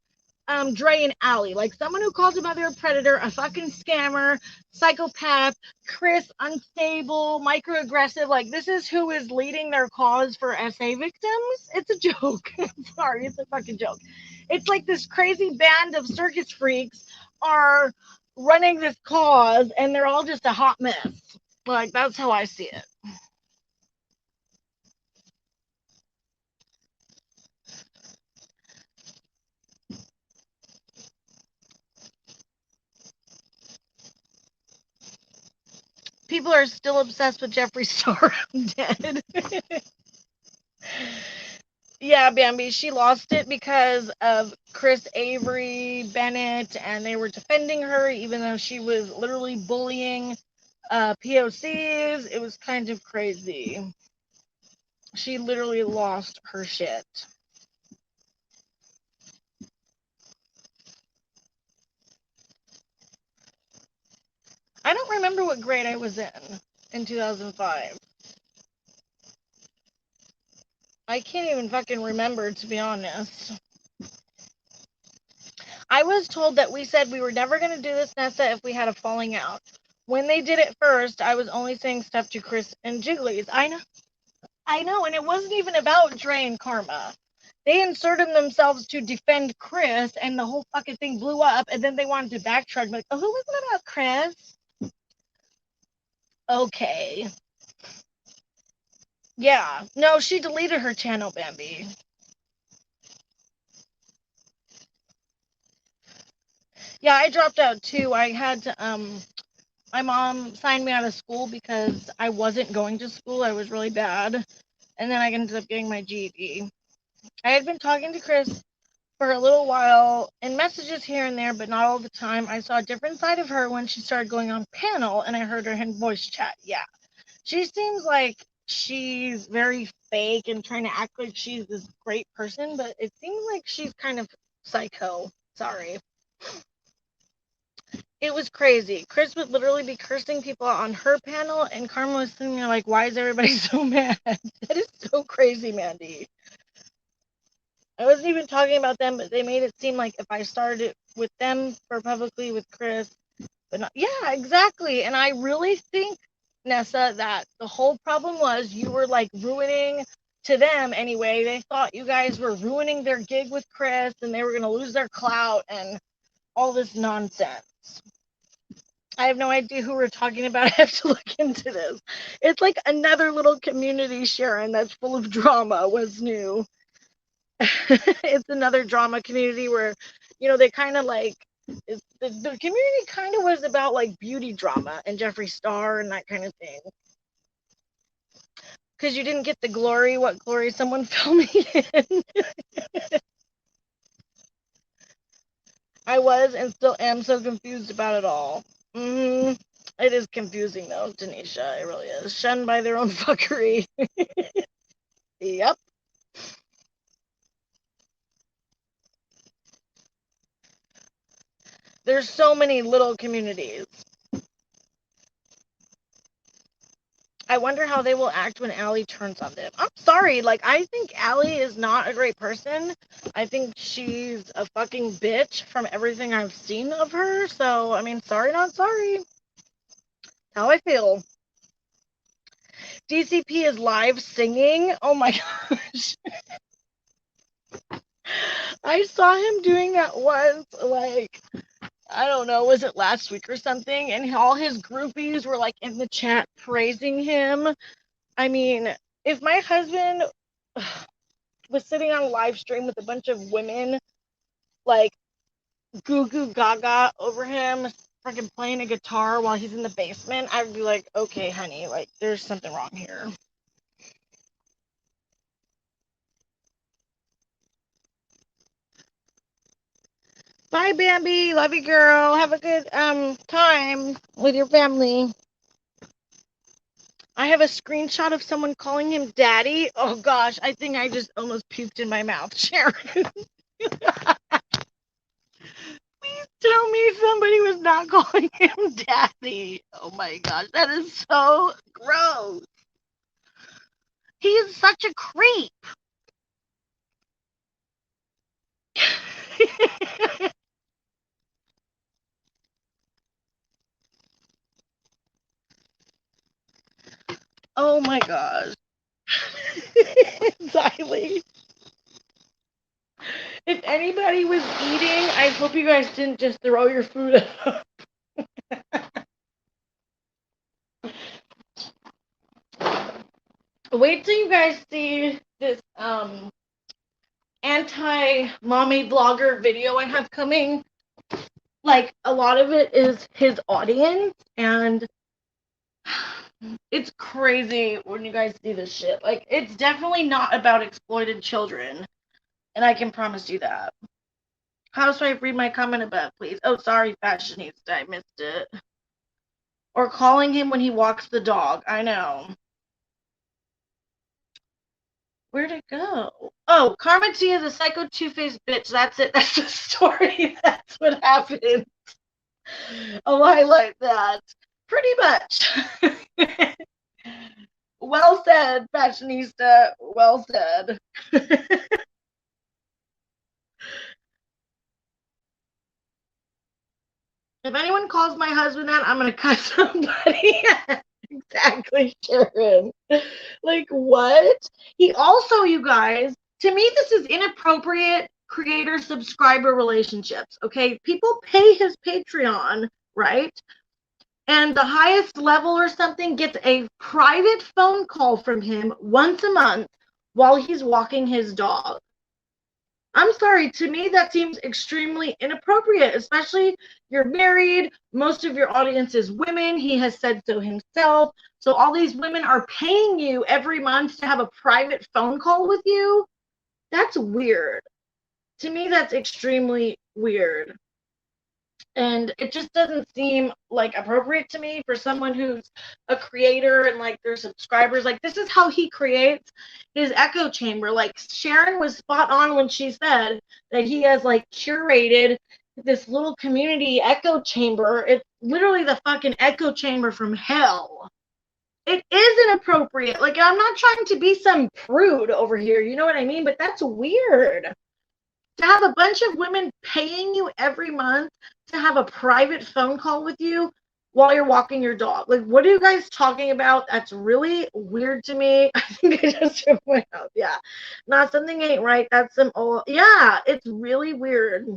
Dre and Allie, like someone who called a mother a predator, a fucking scammer, psychopath, Chris unstable, microaggressive. Like this is who is leading their cause for SA victims. It's a joke. Sorry, it's a fucking joke. It's like this crazy band of circus freaks are running this cause, and they're all just a hot mess. Like that's how I see it. People are still obsessed with Jeffree Star. I'm dead. Yeah, Bambi, she lost it because of Chris Avery Bennett, and they were defending her, even though she was literally bullying POCs. It was kind of crazy. She literally lost her shit. I don't remember what grade I was in 2005. I can't even fucking remember, to be honest. I was told that we said we were never going to do this, Nessa, if we had a falling out. When they did it first, I was only saying stuff to Chris and Jiggly's. I know, and it wasn't even about Dre and Karma. They inserted themselves to defend Chris, and the whole fucking thing blew up, and then they wanted to backtrack, like, oh, who was it about Chris? Okay. Yeah. No, she deleted her channel, Bambi. Yeah, I dropped out too. I had to, my mom signed me out of school because I wasn't going to school. I was really bad. And then I ended up getting my GED. I had been talking to Chris for a little while in messages here and there, but not all the time. I saw a different side of her when she started going on panel, and I heard her in voice chat. Yeah, she seems like she's very fake and trying to act like she's this great person, but it seems like she's kind of psycho. Sorry. It was crazy. Chris would literally be cursing people out on her panel, and Karma was sitting there like, why is everybody so mad? That is so crazy, Mandy. I wasn't even talking about them, but they made it seem like if I started it with them for publicly with Chris, but not, yeah, exactly. And I really think, Nessa, that the whole problem was you were like ruining, to them anyway, they thought you guys were ruining their gig with Chris and they were going to lose their clout and all this nonsense. I have no idea who we're talking about. I have to look into this. It's like another little community, Sharon, that's full of drama. Was new. It's another drama community where, they kind of like, the community kind of was about like beauty drama and Jeffree Star and that kind of thing. Because you didn't get the glory, what glory someone filming in. I was and still am so confused about it all. It is confusing though, Tanisha. It really is. Shunned by their own fuckery. Yep. There's so many little communities. I wonder how they will act when Allie turns on them. I'm sorry, like, I think Allie is not a great person. I think she's a fucking bitch from everything I've seen of her. So, I mean, sorry, not sorry. How I feel. DCP is live singing. Oh my gosh. I saw him doing that once, like, I don't know, was it last week or something? And all his groupies were like in the chat praising him. I mean, if my husband was sitting on a live stream with a bunch of women like goo goo gaga over him, freaking playing a guitar while he's in the basement, I'd be like, okay, honey, like there's something wrong here. Bye, Bambi. Love you, girl. Have a good time with your family. I have a screenshot of someone calling him daddy. Oh gosh, I think I just almost puked in my mouth, Sharon. Please tell me somebody was not calling him daddy. Oh my gosh, that is so gross. He is such a creep. Oh my gosh. Exactly. If anybody was eating, I hope you guys didn't just throw your food up. Wait till you guys see this anti-mommy blogger video I have coming. Like, a lot of it is his audience, and it's crazy when you guys see this shit. Like, it's definitely not about exploited children, and I can promise you that. Housewife, read my comment above, please. Oh, sorry, fashionista, I missed it. Or calling him when he walks the dog. I know. Where'd it go? Oh, Karma T is a psycho two-faced bitch. That's it. That's the story. That's what happened. I'll highlight that. Pretty much. Well said, fashionista. Well said. If anyone calls my husband that, I'm going to cut somebody. Exactly, Sharon. Like, what? He also, you guys, to me, this is inappropriate creator-subscriber relationships, okay? People pay his Patreon, right? And the highest level or something gets a private phone call from him once a month while he's walking his dog. I'm sorry, to me that seems extremely inappropriate, especially you're married, most of your audience is women, he has said so himself, so all these women are paying you every month to have a private phone call with you. That's weird. To me, that's extremely weird. And it just doesn't seem like appropriate to me for someone who's a creator and like their subscribers. Like, this is how he creates his echo chamber. Like, Sharon was spot on when she said that he has like curated this little community echo chamber. It's literally the fucking echo chamber from hell. It is inappropriate. Like, I'm not trying to be some prude over here, you know what I mean? But that's weird. To have a bunch of women paying you every month to have a private phone call with you while you're walking your dog. Like, what are you guys talking about? That's really weird to me. I think I just went out. Yeah. Not something ain't right. That's some old, yeah, it's really weird.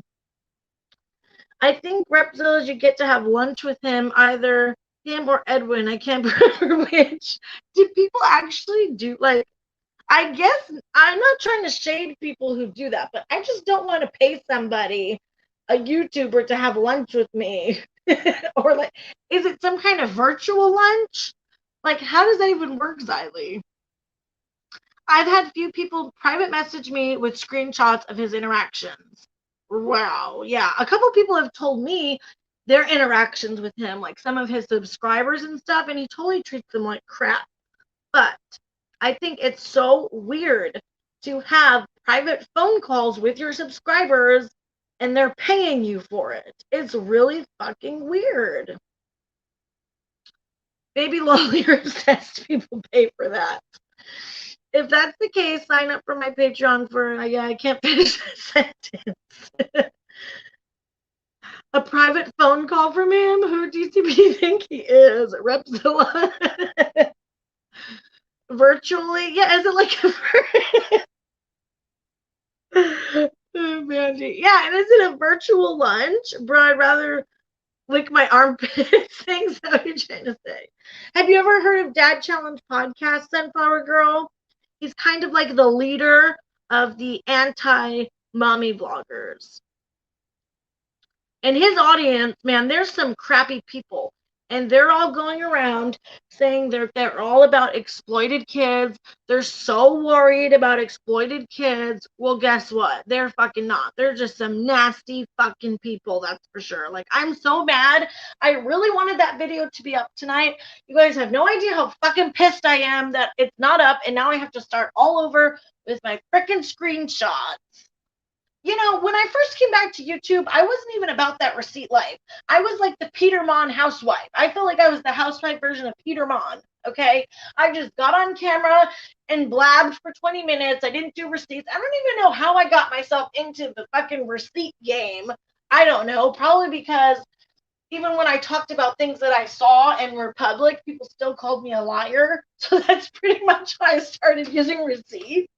I think Repzilla, you get to have lunch with him, either him or Edwin. I can't remember which. Do people actually do, like, I guess I'm not trying to shade people who do that, but I just don't want to pay somebody, a YouTuber, to have lunch with me. Or, like, is it some kind of virtual lunch? Like, how does that even work, Xylee? I've had few people private message me with screenshots of his interactions. Wow, yeah. A couple people have told me their interactions with him, like some of his subscribers and stuff, and he totally treats them like crap. But I think it's so weird to have private phone calls with your subscribers and they're paying you for it. It's really fucking weird. Baby lolly obsessed people pay for that. If that's the case, sign up for my Patreon for, yeah, I can't finish that sentence. A private phone call from him? Who do you think he is? Repzilla? Virtually? Yeah, is it like a... Oh, man. Yeah, and is it a virtual lunch? Bro, I'd rather lick my armpits. Things that you're trying to say. Have you ever heard of Dad Challenge Podcast, Sunflower Girl? He's kind of like the leader of the anti-mommy vloggers. And his audience, man, there's some crappy people. And they're all going around saying they're all about exploited kids. They're so worried about exploited kids. Well, guess what? They're fucking not. They're just some nasty fucking people, that's for sure. Like, I'm so mad. I really wanted that video to be up tonight. You guys have no idea how fucking pissed I am that it's not up, and now I have to start all over with my freaking screenshots. You know, when I first came back to YouTube, I wasn't even about that receipt life. I was like the Peter Mon housewife. I feel like I was the housewife version of Peter Mon, okay? I just got on camera and blabbed for 20 minutes. I didn't do receipts. I don't even know how I got myself into the fucking receipt game. I don't know. Probably because even when I talked about things that I saw and were public, people still called me a liar. So that's pretty much why I started using receipts.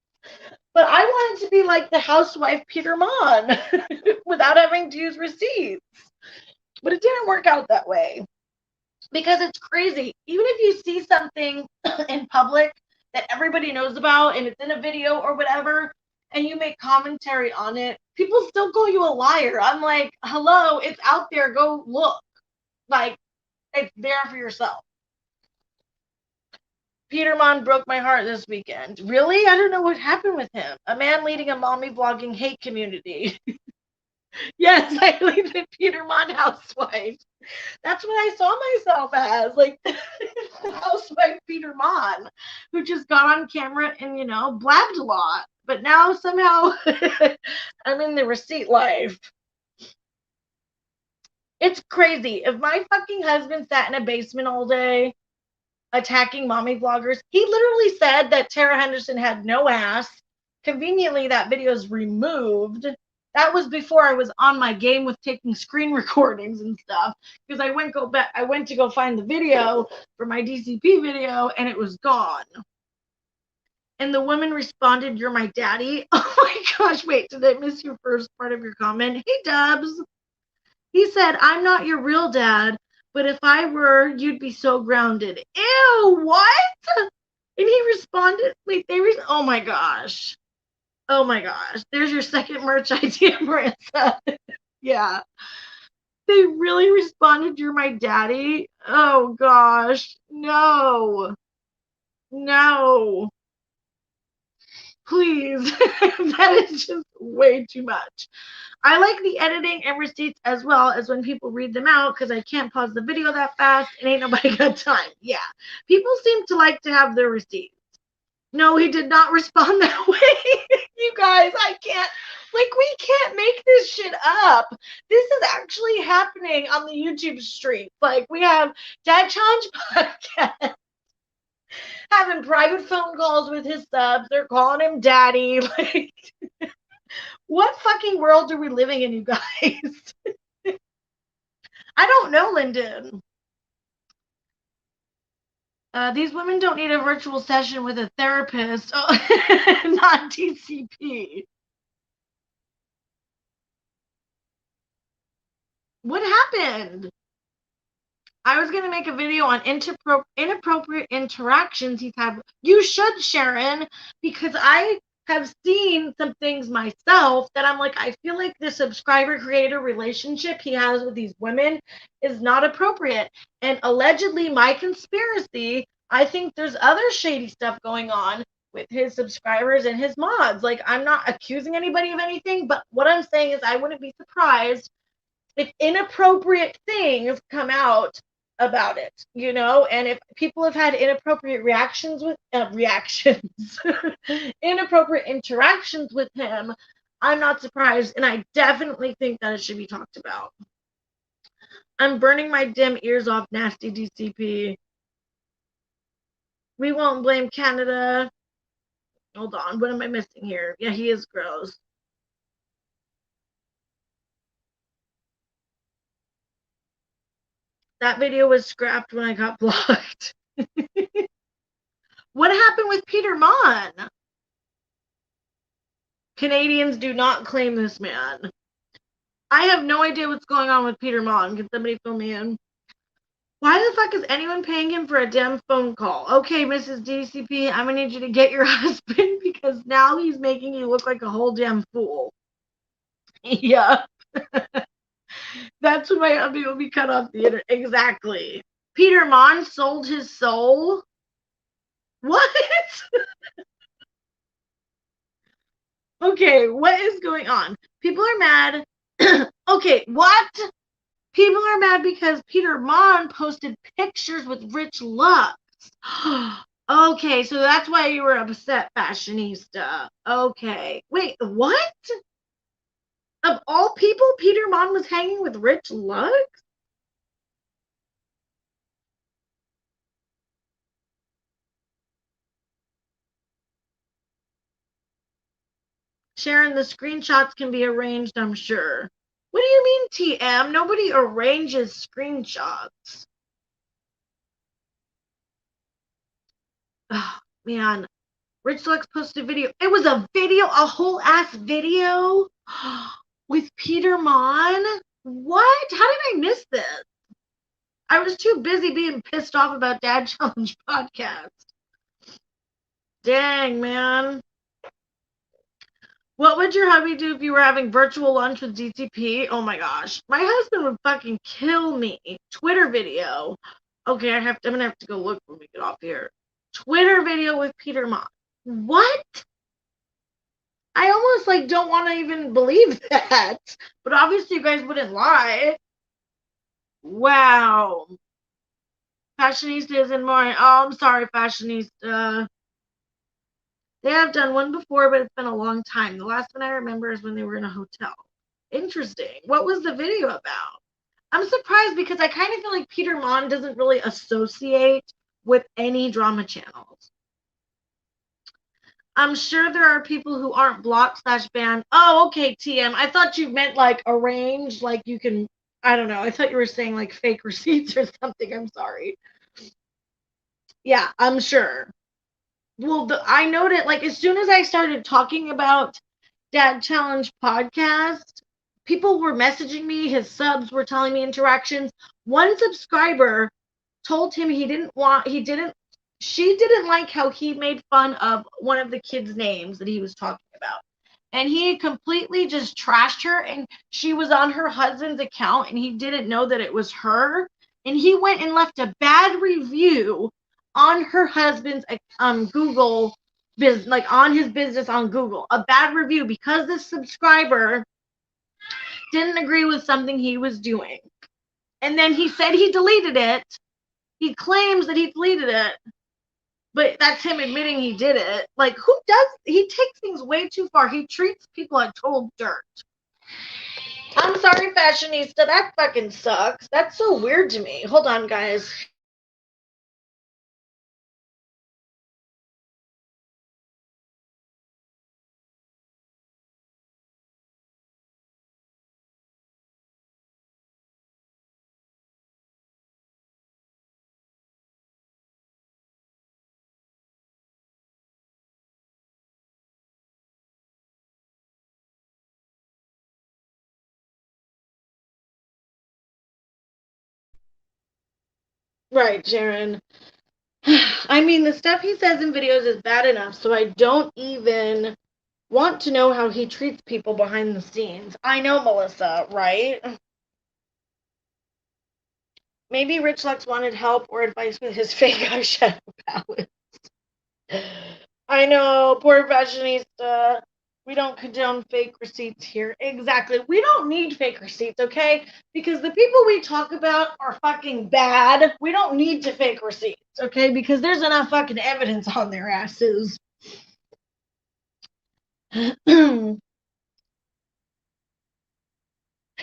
But I wanted to be like the housewife Peter Mon without having to use receipts. But it didn't work out that way. Because it's crazy. Even if you see something in public that everybody knows about and it's in a video or whatever, and you make commentary on it, people still call you a liar. I'm like, hello, it's out there. Go look. Like, it's there for yourself. Peter Mon broke my heart this weekend. Really? I don't know what happened with him. A man leading a mommy blogging hate community. Yes, I lead the Peter Mon housewife. That's what I saw myself as, like housewife Peter Mon, who just got on camera and, you know, blabbed a lot. But now somehow I'm in the receipt life. It's crazy. If my fucking husband sat in a basement all day attacking mommy vloggers, he literally said that Tara Henderson had no ass. Conveniently, that video is removed. That was before I was on my game with taking screen recordings and stuff, because I went to go find the video for my DCP video and it was gone. And the woman responded, "You're my daddy." Oh my gosh, wait, did I miss your first part of your comment? Hey, Dubs. He said, "I'm not your real dad, but if I were, you'd be so grounded." Ew, what? And he responded, oh my gosh. Oh my gosh. There's your second merch idea, Marissa. Yeah. They really responded, "You're my daddy." Oh gosh. No. No. Please. That is just way too much. I like the editing and receipts as well as when people read them out, because I can't pause the video that fast and ain't nobody got time. Yeah. People seem to like to have their receipts. No, he did not respond that way. You guys, I can't. Like, we can't make this shit up. This is actually happening on the YouTube stream. Like, we have Dad Challenge Podcast having private phone calls with his subs. They're calling him daddy. Like, what fucking world are we living in, you guys? I don't know, Lyndon. These women don't need a virtual session with a therapist. Oh, not TCP. What happened? I was going to make a video on inappropriate interactions he's had. You should, Sharon, because I have seen some things myself that I'm like, I feel like the subscriber-creator relationship he has with these women is not appropriate. And allegedly, my conspiracy, I think there's other shady stuff going on with his subscribers and his mods. Like, I'm not accusing anybody of anything, but what I'm saying is I wouldn't be surprised if inappropriate things come out about it, you know, and if people have had inappropriate reactions, inappropriate interactions with him, I'm not surprised, and I definitely think that it should be talked about. I'm burning my dim ears off, nasty DCP. We won't blame Canada. Hold on, what am I missing here? Yeah, he is gross. That video was scrapped when I got blocked. What happened with Peter Mon? Canadians do not claim this man. I have no idea what's going on with Peter Mon. Can somebody fill me in? Why the fuck is anyone paying him for a damn phone call? Okay, Mrs. DCP, I'm gonna need you to get your husband because now he's making you look like a whole damn fool. Yeah. That's when my hubby will be cut off the internet. Exactly. Peter Mon sold his soul? What? Okay, what is going on? People are mad. Okay, what? People are mad because Peter Mon posted pictures with Rich Lux. Okay, so that's why you were upset, fashionista. Okay. Wait, what? Of all people, Peter Mon was hanging with Rich Lux? Sharon, the screenshots can be arranged, I'm sure. What do you mean, TM? Nobody arranges screenshots. Oh, man. Rich Lux posted a video. It was a video, a whole ass video with Peter Mon? What? How did I miss this? I was too busy being pissed off about Dad Challenge Podcast. Dang, man. What would your hubby do if you were having virtual lunch with DTP? Oh my gosh. My husband would fucking kill me. Twitter video. Okay, I'm gonna have to go look when we get off here. Twitter video with Peter Mon. What? I almost like don't want to even believe that. But obviously you guys wouldn't lie. Wow. Fashionista isn't more. Oh, I'm sorry, Fashionista. They have done one before, but it's been a long time. The last one I remember is when they were in a hotel. Interesting. What was the video about? I'm surprised because I kind of feel like Peter Mon doesn't really associate with any drama channels. I'm sure there are people who aren't blocked/banned. Oh, okay, TM. I thought you meant like arranged, like you can, I don't know. I thought you were saying like fake receipts or something. I'm sorry. Yeah, I'm sure. Well, I noted like as soon as I started talking about Dad Challenge Podcast, people were messaging me. His subs were telling me interactions. One subscriber told him she didn't like how he made fun of one of the kids' names that he was talking about. And he completely just trashed her, and she was on her husband's account, and he didn't know that it was her. And he went and left a bad review on her husband's Google business, like on his business on Google, a bad review because the subscriber didn't agree with something he was doing. And then he said he deleted it. He claims that he deleted it. But that's him admitting he did it. Like, who does? He takes things way too far. He treats people like total dirt. I'm sorry, fashionista. That fucking sucks. That's so weird to me. Hold on, guys. Right, Sharon. I mean, the stuff he says in videos is bad enough, so I don't even want to know how he treats people behind the scenes. I know, Melissa, right? Maybe Rich Lux wanted help or advice with his fake eyeshadow palette. I know, poor fashionista. We don't condone fake receipts here. Exactly. We don't need fake receipts, okay? Because the people we talk about are fucking bad. We don't need to fake receipts, okay? Because there's enough fucking evidence on their asses. Okay,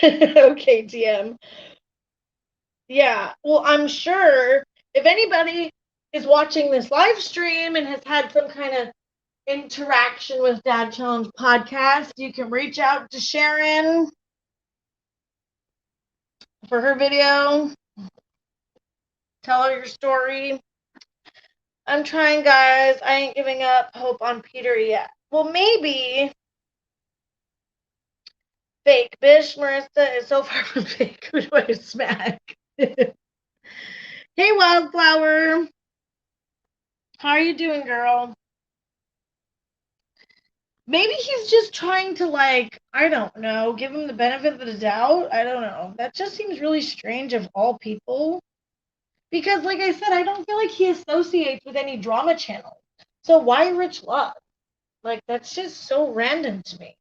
TM. Yeah, well, I'm sure if anybody is watching this live stream and has had some kind of interaction with Dad Challenge podcast, you can reach out to Sharon for her video. Tell her your story. I'm trying, guys. I ain't giving up hope on Peter yet. Well, maybe fake. Bish Marissa is so far from fake. Who do I smack? Hey, Wildflower. How are you doing, girl? Maybe he's just trying to, like, I don't know, give him the benefit of the doubt. I don't know. That just seems really strange of all people. Because, like I said, I don't feel like he associates with any drama channel. So why Rich Love? Like, that's just so random to me.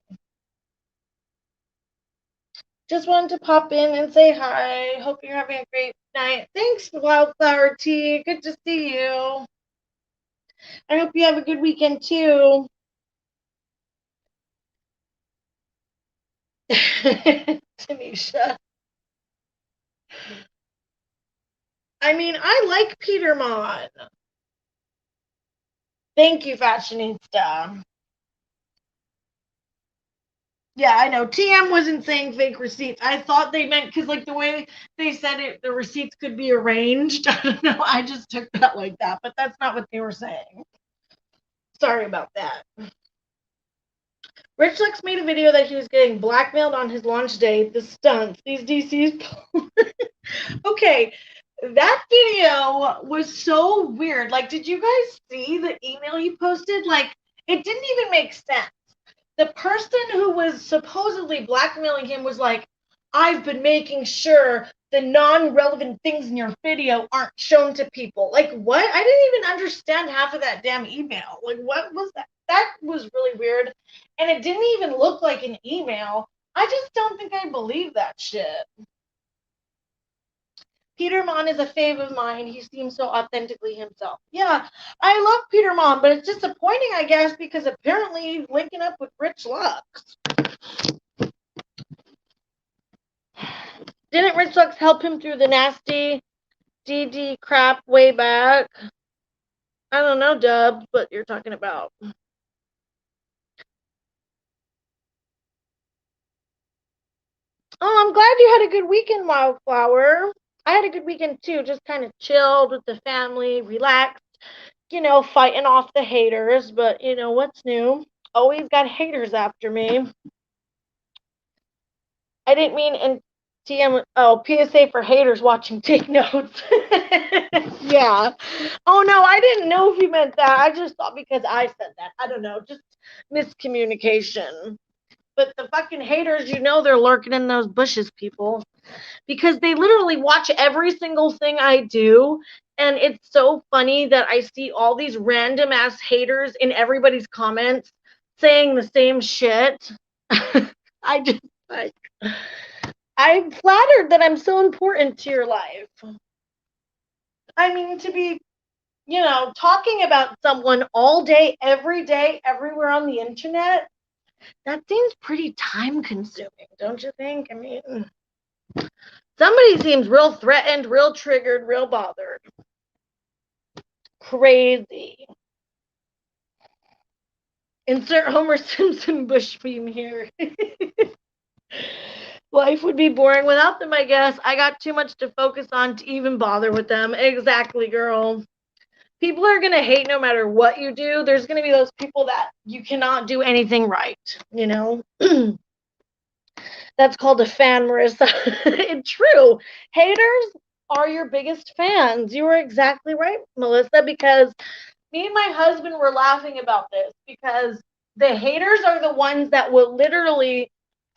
Just wanted to pop in and say hi. Hope you're having a great night. Thanks, Wildflower Tea. Good to see you. I hope you have a good weekend, too. Tanisha. I mean, I like Peter Mon. Thank you, Fashionista. Yeah, I know. TM wasn't saying fake receipts. I thought they meant, because, like, the way they said it, the receipts could be arranged. I don't know. I just took that like that, but that's not what they were saying. Sorry about that. Rich Lux made a video that he was getting blackmailed on his launch day. The stunts. These DCs. Okay, that video was so weird. Like, did you guys see the email he posted? Like, it didn't even make sense. The person who was supposedly blackmailing him was like, I've been making sure the non-relevant things in your video aren't shown to people. Like, what? I didn't even understand half of that damn email. Like, what was that? That was really weird. And it didn't even look like an email. I just don't think I believe that shit. Peter Mon is a fave of mine. He seems so authentically himself. Yeah, I love Peter Mon, but it's disappointing, I guess, because apparently he's linking up with Rich Lux. Didn't Rich Lux help him through the nasty DD crap way back? I don't know, Dub, what you're talking about. Oh, I'm glad you had a good weekend, Wildflower. I had a good weekend too, just kind of chilled with the family, relaxed, fighting off the haters. But, what's new? Always got haters after me. I didn't mean in TM. Oh, PSA for haters watching. Take notes. Yeah. Oh no, I didn't know if you meant that. I just thought because I said that. I don't know. Just miscommunication. But the fucking haters, they're lurking in those bushes, people. Because they literally watch every single thing I do. And it's so funny that I see all these random ass haters in everybody's comments saying the same shit. I just like, I'm flattered that I'm so important to your life. I mean, to be talking about someone all day, every day, everywhere on the internet, that seems pretty time consuming, don't you think? I mean, somebody seems real threatened, real triggered, real bothered. Crazy. Insert Homer Simpson bush beam here. Life would be boring without them, I guess. I got too much to focus on to even bother with them. Exactly, girl. People are going to hate no matter what you do. There's going to be those people that you cannot do anything right. That's called a fan, Marissa. It's true. Haters are your biggest fans. You were exactly right, Melissa, because me and my husband were laughing about this because the haters are the ones that will literally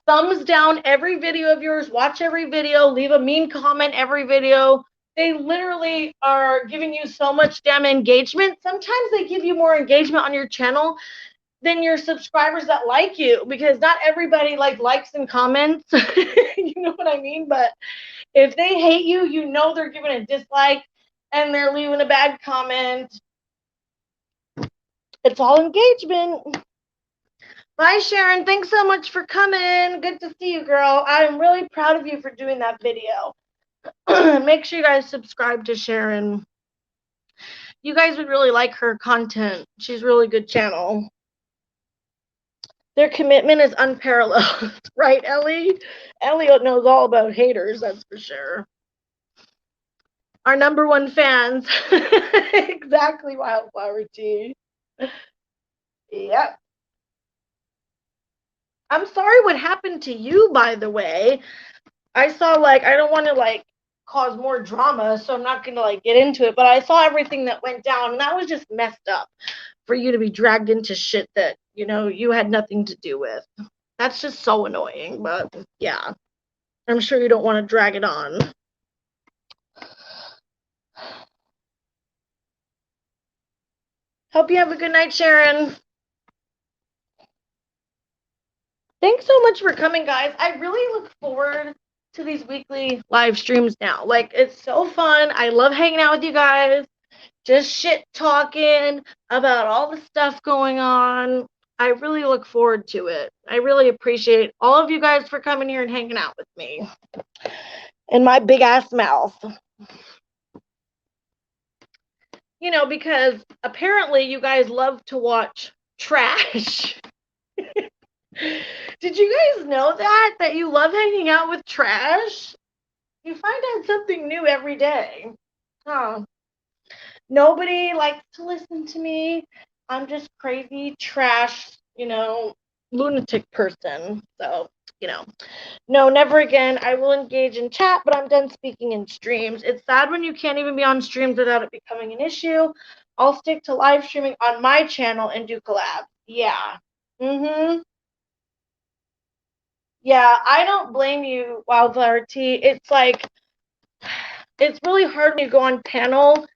thumbs down every video of yours, watch every video, leave a mean comment every video. They literally are giving you so much damn engagement. Sometimes they give you more engagement on your channel than your subscribers that like you, because not everybody likes and comments. You know what I mean? But if they hate you, they're giving a dislike and they're leaving a bad comment. It's all engagement. Bye, Sharon. Thanks so much for coming. Good to see you, girl. I'm really proud of you for doing that video. Make sure you guys subscribe to Sharon. You guys would really like her content. She's a really good channel. Their commitment is unparalleled. Right, Ellie? Elliot knows all about haters, that's for sure. Our number one fans. Exactly, Wildflower Tea. Yep. I'm sorry what happened to you, by the way. I saw, I don't want to, cause more drama, so I'm not going to, get into it, but I saw everything that went down, and that was just messed up for you to be dragged into shit that, you had nothing to do with. That's just so annoying, but, yeah. I'm sure you don't want to drag it on. Hope you have a good night, Sharon. Thanks so much for coming, guys. I really look forward to these weekly live streams now. It's so fun. I love hanging out with you guys, just shit talking about all the stuff going on. I really look forward to it. I really appreciate all of you guys for coming here and hanging out with me in my big ass mouth. Because apparently you guys love to watch trash. Did you guys know that you love hanging out with trash? You find out something new every day. Huh. Nobody likes to listen to me. I'm just crazy trash, lunatic person. So, no, never again. I will engage in chat, but I'm done speaking in streams. It's sad when you can't even be on streams without it becoming an issue. I'll stick to live streaming on my channel and do collabs. Yeah. Yeah, I don't blame you, Wildflower Tea. It's really hard when you go on panel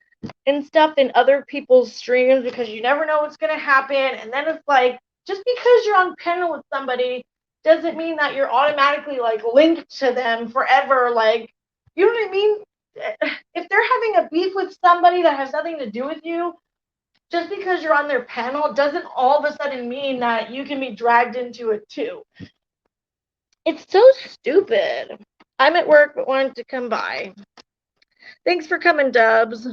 and stuff in other people's streams because you never know what's going to happen. And then it's just because you're on panel with somebody doesn't mean that you're automatically linked to them forever. You know what I mean? If they're having a beef with somebody that has nothing to do with you, just because you're on their panel doesn't all of a sudden mean that you can be dragged into it too. It's so stupid. I'm at work but wanted to come by. Thanks for coming, Dubs.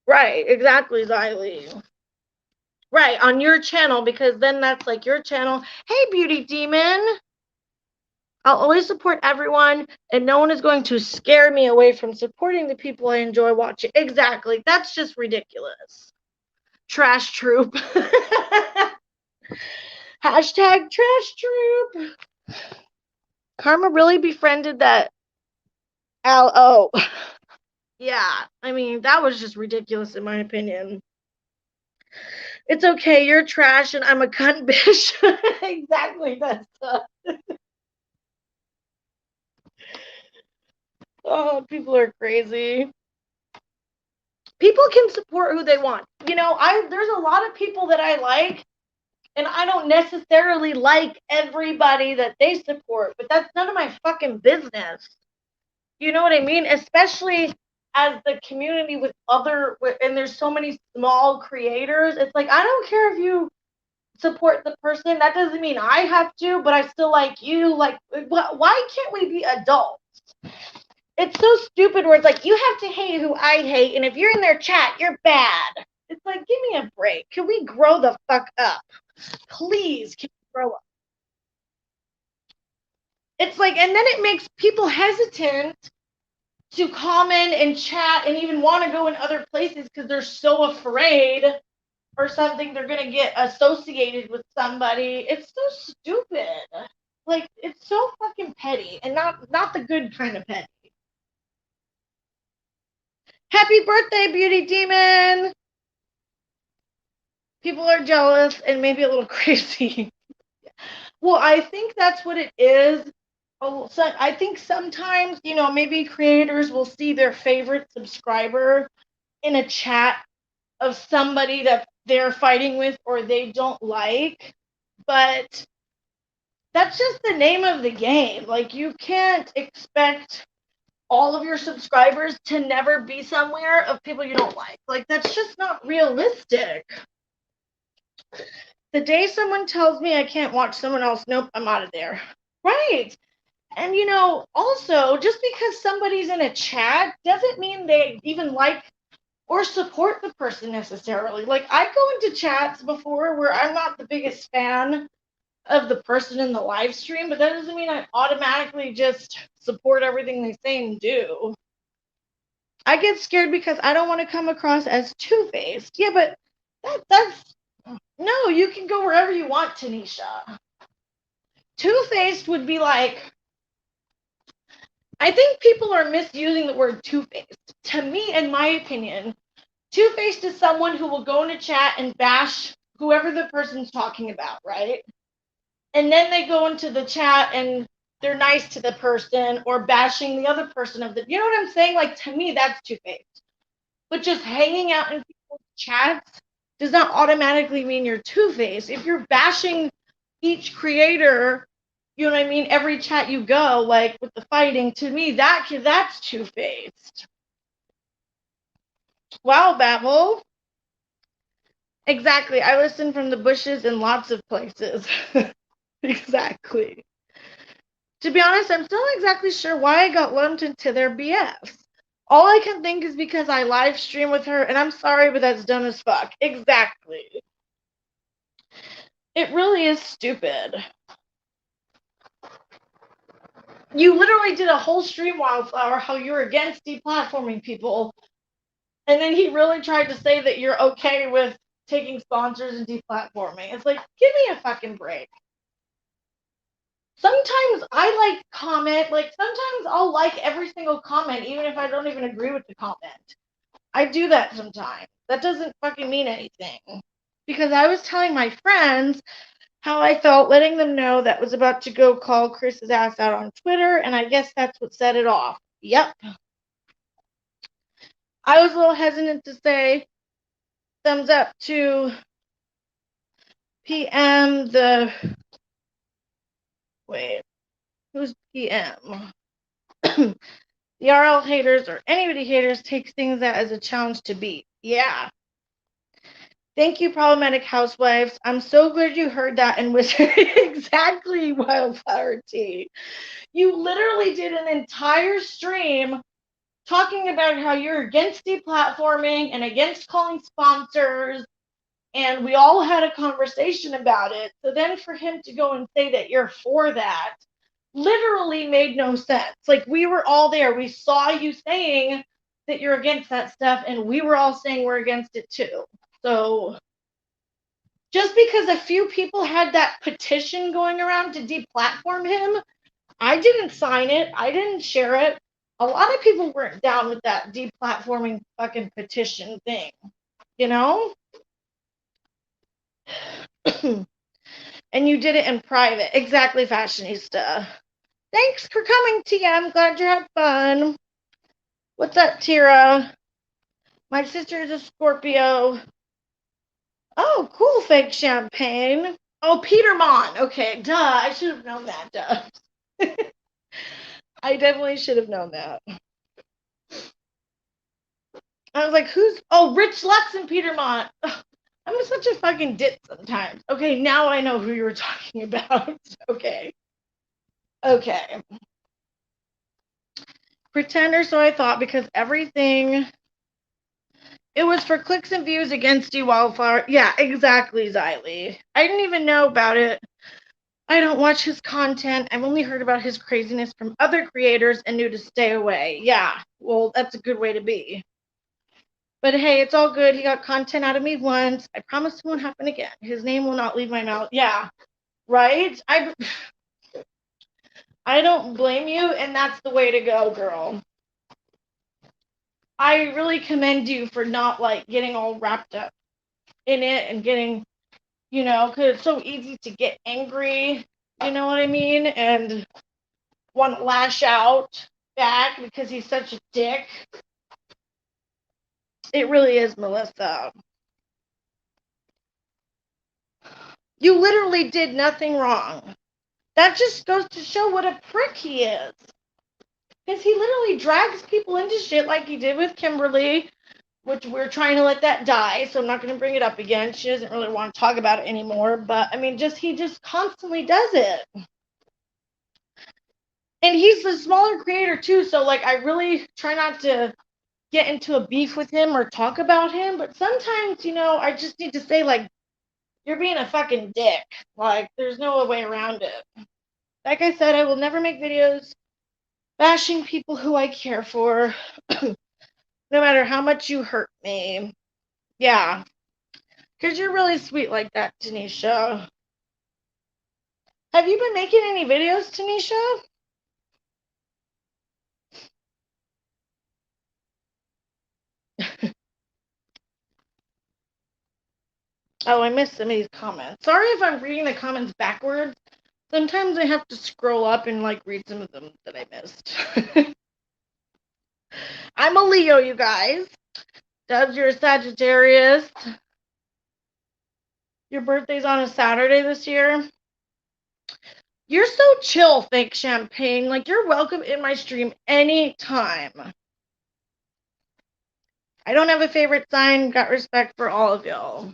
Right, exactly, Xylee. Right, on your channel, because then that's your channel. Hey, Beauty Demon. I'll always support everyone, and no one is going to scare me away from supporting the people I enjoy watching. Exactly. That's just ridiculous. Trash troop. Hashtag trash troop. Karma really befriended that L.O. Yeah, I mean, that was just ridiculous in my opinion. It's okay, you're trash and I'm a cunt bitch. Exactly, that's oh, people are crazy. People can support who they want. There's a lot of people that I like, and I don't necessarily like everybody that they support, but that's none of my fucking business. You know what I mean? Especially as the community with and there's so many small creators. It's like, I don't care if you support the person. That doesn't mean I have to, but I still like you. Like, why can't we be adults? It's so stupid where it's like, you have to hate who I hate, and if you're in their chat, you're bad. It's like, give me a break. Can we grow the fuck up? Please, can we grow up? It's like, and then it makes people hesitant to comment and chat and even want to go in other places because they're so afraid or something they're going to get associated with somebody. It's so stupid. Like, it's so fucking petty, and not the good kind of petty. Happy birthday, Beauty Demon! People are jealous and maybe a little crazy. Well, I think that's what it is. So I think sometimes, maybe creators will see their favorite subscriber in a chat of somebody that they're fighting with or they don't like, but that's just the name of the game. Like, you can't expect all of your subscribers to never be somewhere of people you don't like. Like, that's just not realistic. The day someone tells me I can't watch someone else, nope, I'm out of there. Right. And, also, just because somebody's in a chat doesn't mean they even like or support the person necessarily. Like, I go into chats before where I'm not the biggest fan of the person in the live stream, but that doesn't mean I automatically just support everything they say and do. I get scared because I don't want to come across as two-faced. Yeah, but that's no, you can go wherever you want, Tanisha. Two-faced would be like, I think people are misusing the word two-faced. To me, in my opinion, two-faced is someone who will go in a chat and bash whoever the person's talking about, right? And then they go into the chat and they're nice to the person or bashing the other person you know what I'm saying? Like, to me, that's two-faced. But just hanging out in people's chats does not automatically mean you're two-faced. If you're bashing each creator, you know what I mean, every chat you go, like with the fighting, to me, that's two-faced. Wow, Babel. Exactly. I listen from the bushes in lots of places. Exactly. To be honest, I'm still not exactly sure why I got lumped into their BS. All I can think is because I live stream with her, and I'm sorry, but that's dumb as fuck. Exactly. It really is stupid. You literally did a whole stream, Wildflower, how you're against deplatforming people, and then he really tried to say that you're okay with taking sponsors and deplatforming. It's like, give me a fucking break. Sometimes I comment, sometimes I'll like every single comment, even if I don't even agree with the comment. I do that sometimes. That doesn't fucking mean anything. Because I was telling my friends how I felt, letting them know that was about to go call Chris's ass out on Twitter, and I guess that's what set it off. Yep. I was a little hesitant to say thumbs up to PM wait, who's PM? The RL haters or anybody haters takes things as a challenge to beat. Yeah. Thank you, problematic housewives. I'm so glad you heard that and was exactly, Wildflower Tea. You literally did an entire stream talking about how you're against deplatforming and against calling sponsors, and we all had a conversation about it. So then for him to go and say that you're for that literally made no sense. Like, we were all there. We saw you saying that you're against that stuff, and we were all saying we're against it too. So just because a few people had that petition going around to deplatform him, I didn't sign it. I didn't share it. A lot of people weren't down with that deplatforming fucking petition thing, you know? And you did it in private. Exactly, Fashionista. Thanks for coming, Tia. I'm glad you had fun. What's up, Tira? My sister is a Scorpio. Oh, cool, fake champagne. Oh, Peter Mon. Okay, duh. I should have known that, duh. I definitely should have known that. I was like, who's? Oh, Rich Lux and Peter Mott. Ugh, I'm such a fucking dit sometimes. Okay, now I know who you were talking about. Okay. Okay. Pretender, so I thought, because everything. It was for clicks and views against you, Wildflower. Yeah, exactly, Xylee. I didn't even know about it. I don't watch his content. I've only heard about his craziness from other creators and knew to stay away. Yeah, well, that's a good way to be. But hey, it's all good. He got content out of me once. I promise it won't happen again. His name will not leave my mouth. Yeah, right? I don't blame you, and that's the way to go, girl. I really commend you for not like getting all wrapped up in it and getting, because it's so easy to get angry, you know what I mean? And want to lash out back because he's such a dick. It really is, Melissa. You literally did nothing wrong. That just goes to show what a prick he is. Because he literally drags people into shit like he did with Kimberly, which we're trying to let that die, so I'm not going to bring it up again. She doesn't really want to talk about it anymore, but I mean, he just constantly does it. And he's the smaller creator too, so like I really try not to get into a beef with him or talk about him, but sometimes, I just need to say like, you're being a fucking dick. Like, there's no way around it. Like I said, I will never make videos bashing people who I care for, no matter how much you hurt me. Yeah, because you're really sweet like that, Tanisha. Have you been making any videos, Tanisha? Oh, I missed some of these comments. Sorry if I'm reading the comments backwards. Sometimes I have to scroll up and like read some of them that I missed. I'm a Leo, you guys. Dubs, you're a Sagittarius. Your birthday's on a Saturday this year. You're so chill, fake champagne. Like, you're welcome in my stream anytime. I don't have a favorite sign. Got respect for all of y'all.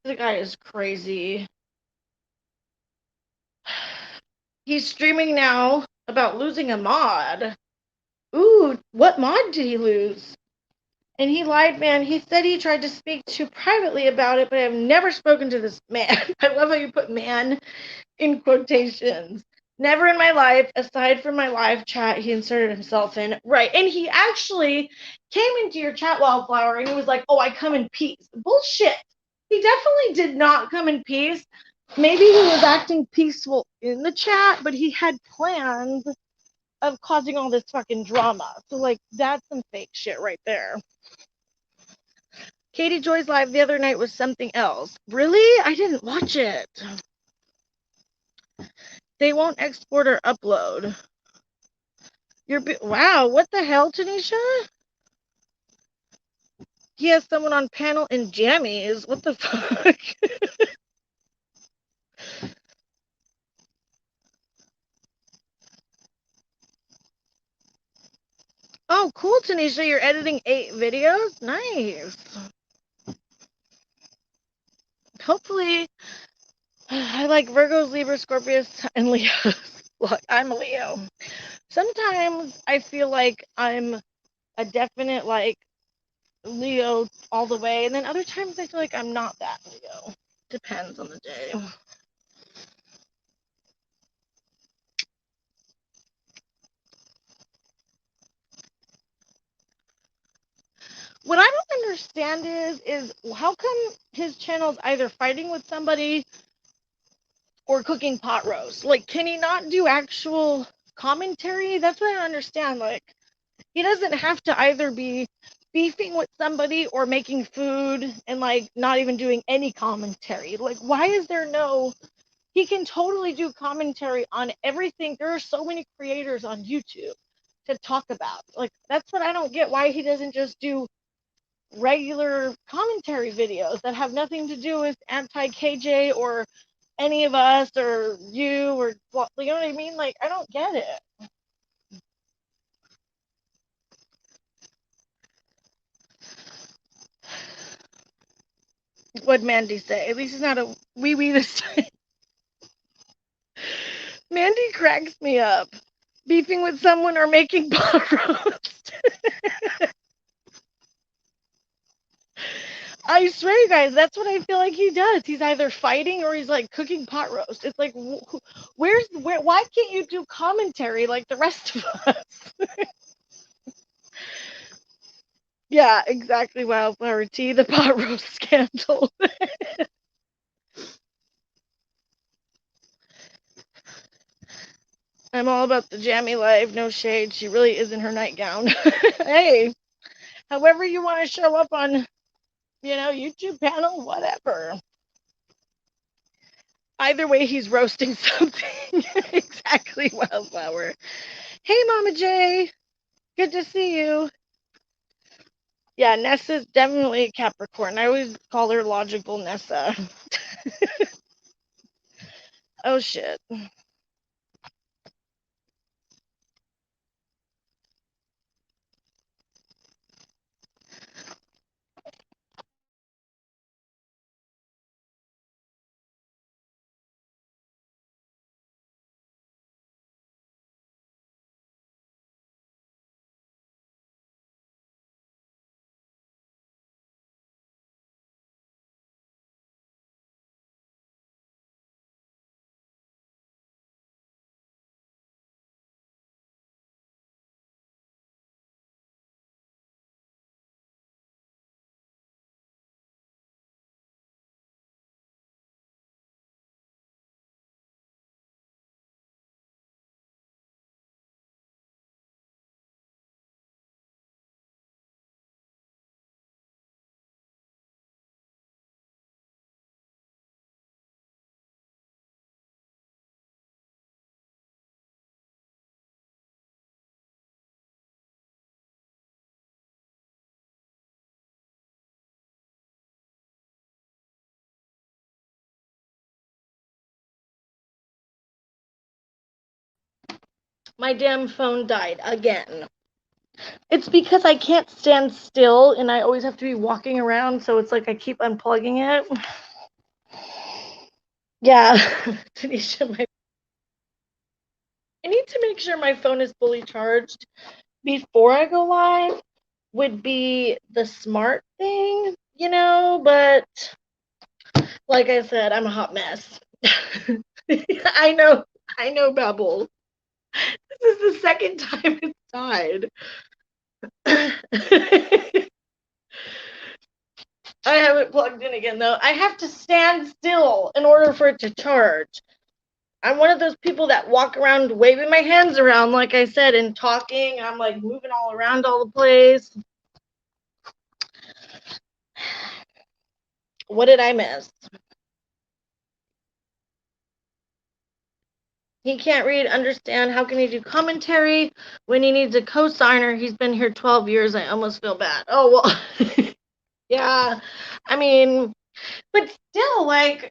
The guy is crazy. He's streaming now about losing a mod. Ooh, what mod did he lose? And he lied, man. He said he tried to speak to privately about it, but I've never spoken to this man. I love how you put man in quotations. Never in my life, aside from my live chat, he inserted himself in. Right. And he actually came into your chat, Wildflower, and he was like, oh, I come in peace. Bullshit. He definitely did not come in peace. Maybe he was acting peaceful in the chat, but he had plans of causing all this fucking drama. So, like, that's some fake shit right there. Katie Joy's live the other night was something else. Really? I didn't watch it. They won't export or upload. Wow, what the hell, Tanisha? He has someone on panel in jammies. What the fuck? Oh, cool, Tanisha. You're editing 8 videos? Nice. Hopefully, I like Virgos, Libra, Scorpius, and Leos. Look, I'm a Leo. Sometimes I feel like I'm a definite, like, Leo all the way, and then other times I feel like I'm not that Leo. Depends on the day. What I don't understand is how come his channel's either fighting with somebody or cooking pot roast? Like, can he not do actual commentary? That's what I don't understand. Like, he doesn't have to either be beefing with somebody or making food and like not even doing any commentary. Like, why is there no? He can totally do commentary on everything. There are so many creators on YouTube to talk about. Like, that's what I don't get. Why he doesn't just do regular commentary videos that have nothing to do with anti-KJ or any of us or you or, well, you know what I mean? Like, I don't get it. What'd Mandy say? At least it's not a wee wee this time. Mandy cracks me up. Beefing with someone or making pot roast. I swear, you guys, that's what I feel like he does. He's either fighting or he's like cooking pot roast. It's like, why can't you do commentary like the rest of us? Yeah, exactly. Wildflower tea, the pot roast scandal. I'm all about the jammy life, no shade. She really is in her nightgown. Hey, however you want to show up on, YouTube panel, whatever. Either way, he's roasting something. Exactly, Wildflower. Hey, Mama J. Good to see you. Yeah, Nessa's definitely a Capricorn. I always call her logical Nessa. Oh, shit. My damn phone died again. It's because I can't stand still and I always have to be walking around, so it's like I keep unplugging it. Yeah, Tanisha, I need to make sure my phone is fully charged before I go live, would be the smart thing, but like I said, I'm a hot mess. I know, Babble. This is the second time it's died. I haven't plugged in again, though. I have to stand still in order for it to charge. I'm one of those people that walk around waving my hands around, like I said, and talking. I'm like moving all around all the place. What did I miss? He can't read, understand. How can he do commentary when he needs a co-signer? He's been here 12 years. I almost feel bad. Oh, well, yeah. I mean, but still, like,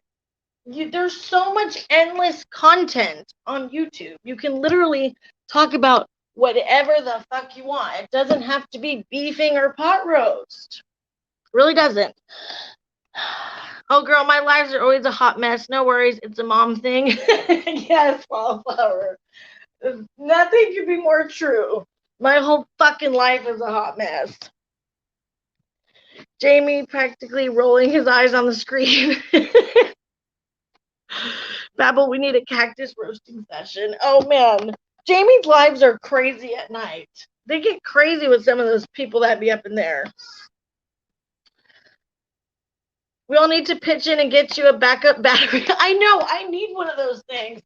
there's so much endless content on YouTube. You can literally talk about whatever the fuck you want. It doesn't have to be beefing or pot roast. It really doesn't. Oh, girl, my lives are always a hot mess. No worries. It's a mom thing. Yes, Wildflower. Nothing could be more true. My whole fucking life is a hot mess. Jamie practically rolling his eyes on the screen. Babble, we need a cactus roasting session. Oh, man. Jamie's lives are crazy at night. They get crazy with some of those people that be up in there. We all need to pitch in and get you a backup battery. I know, I need one of those things.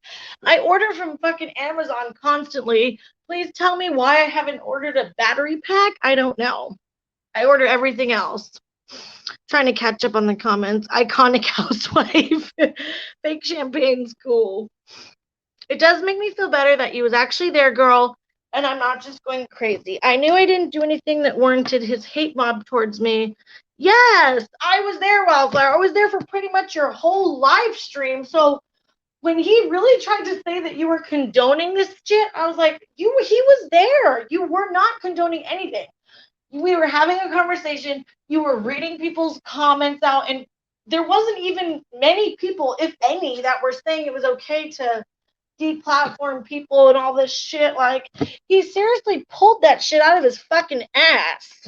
I order from fucking Amazon constantly. Please tell me why I haven't ordered a battery pack. I don't know. I order everything else. Trying to catch up on the comments. Iconic housewife. Fake champagne's cool. It does make me feel better that you was actually there, girl. And I'm not just going crazy. I knew I didn't do anything that warranted his hate mob towards me. Yes, I was there, Wildflower. I was there for pretty much your whole live stream. So when he really tried to say that you were condoning this shit, I was like, he was there. You were not condoning anything. We were having a conversation. You were reading people's comments out, and there wasn't even many people, if any, that were saying it was okay to deplatform people and all this shit. Like, he seriously pulled that shit out of his fucking ass.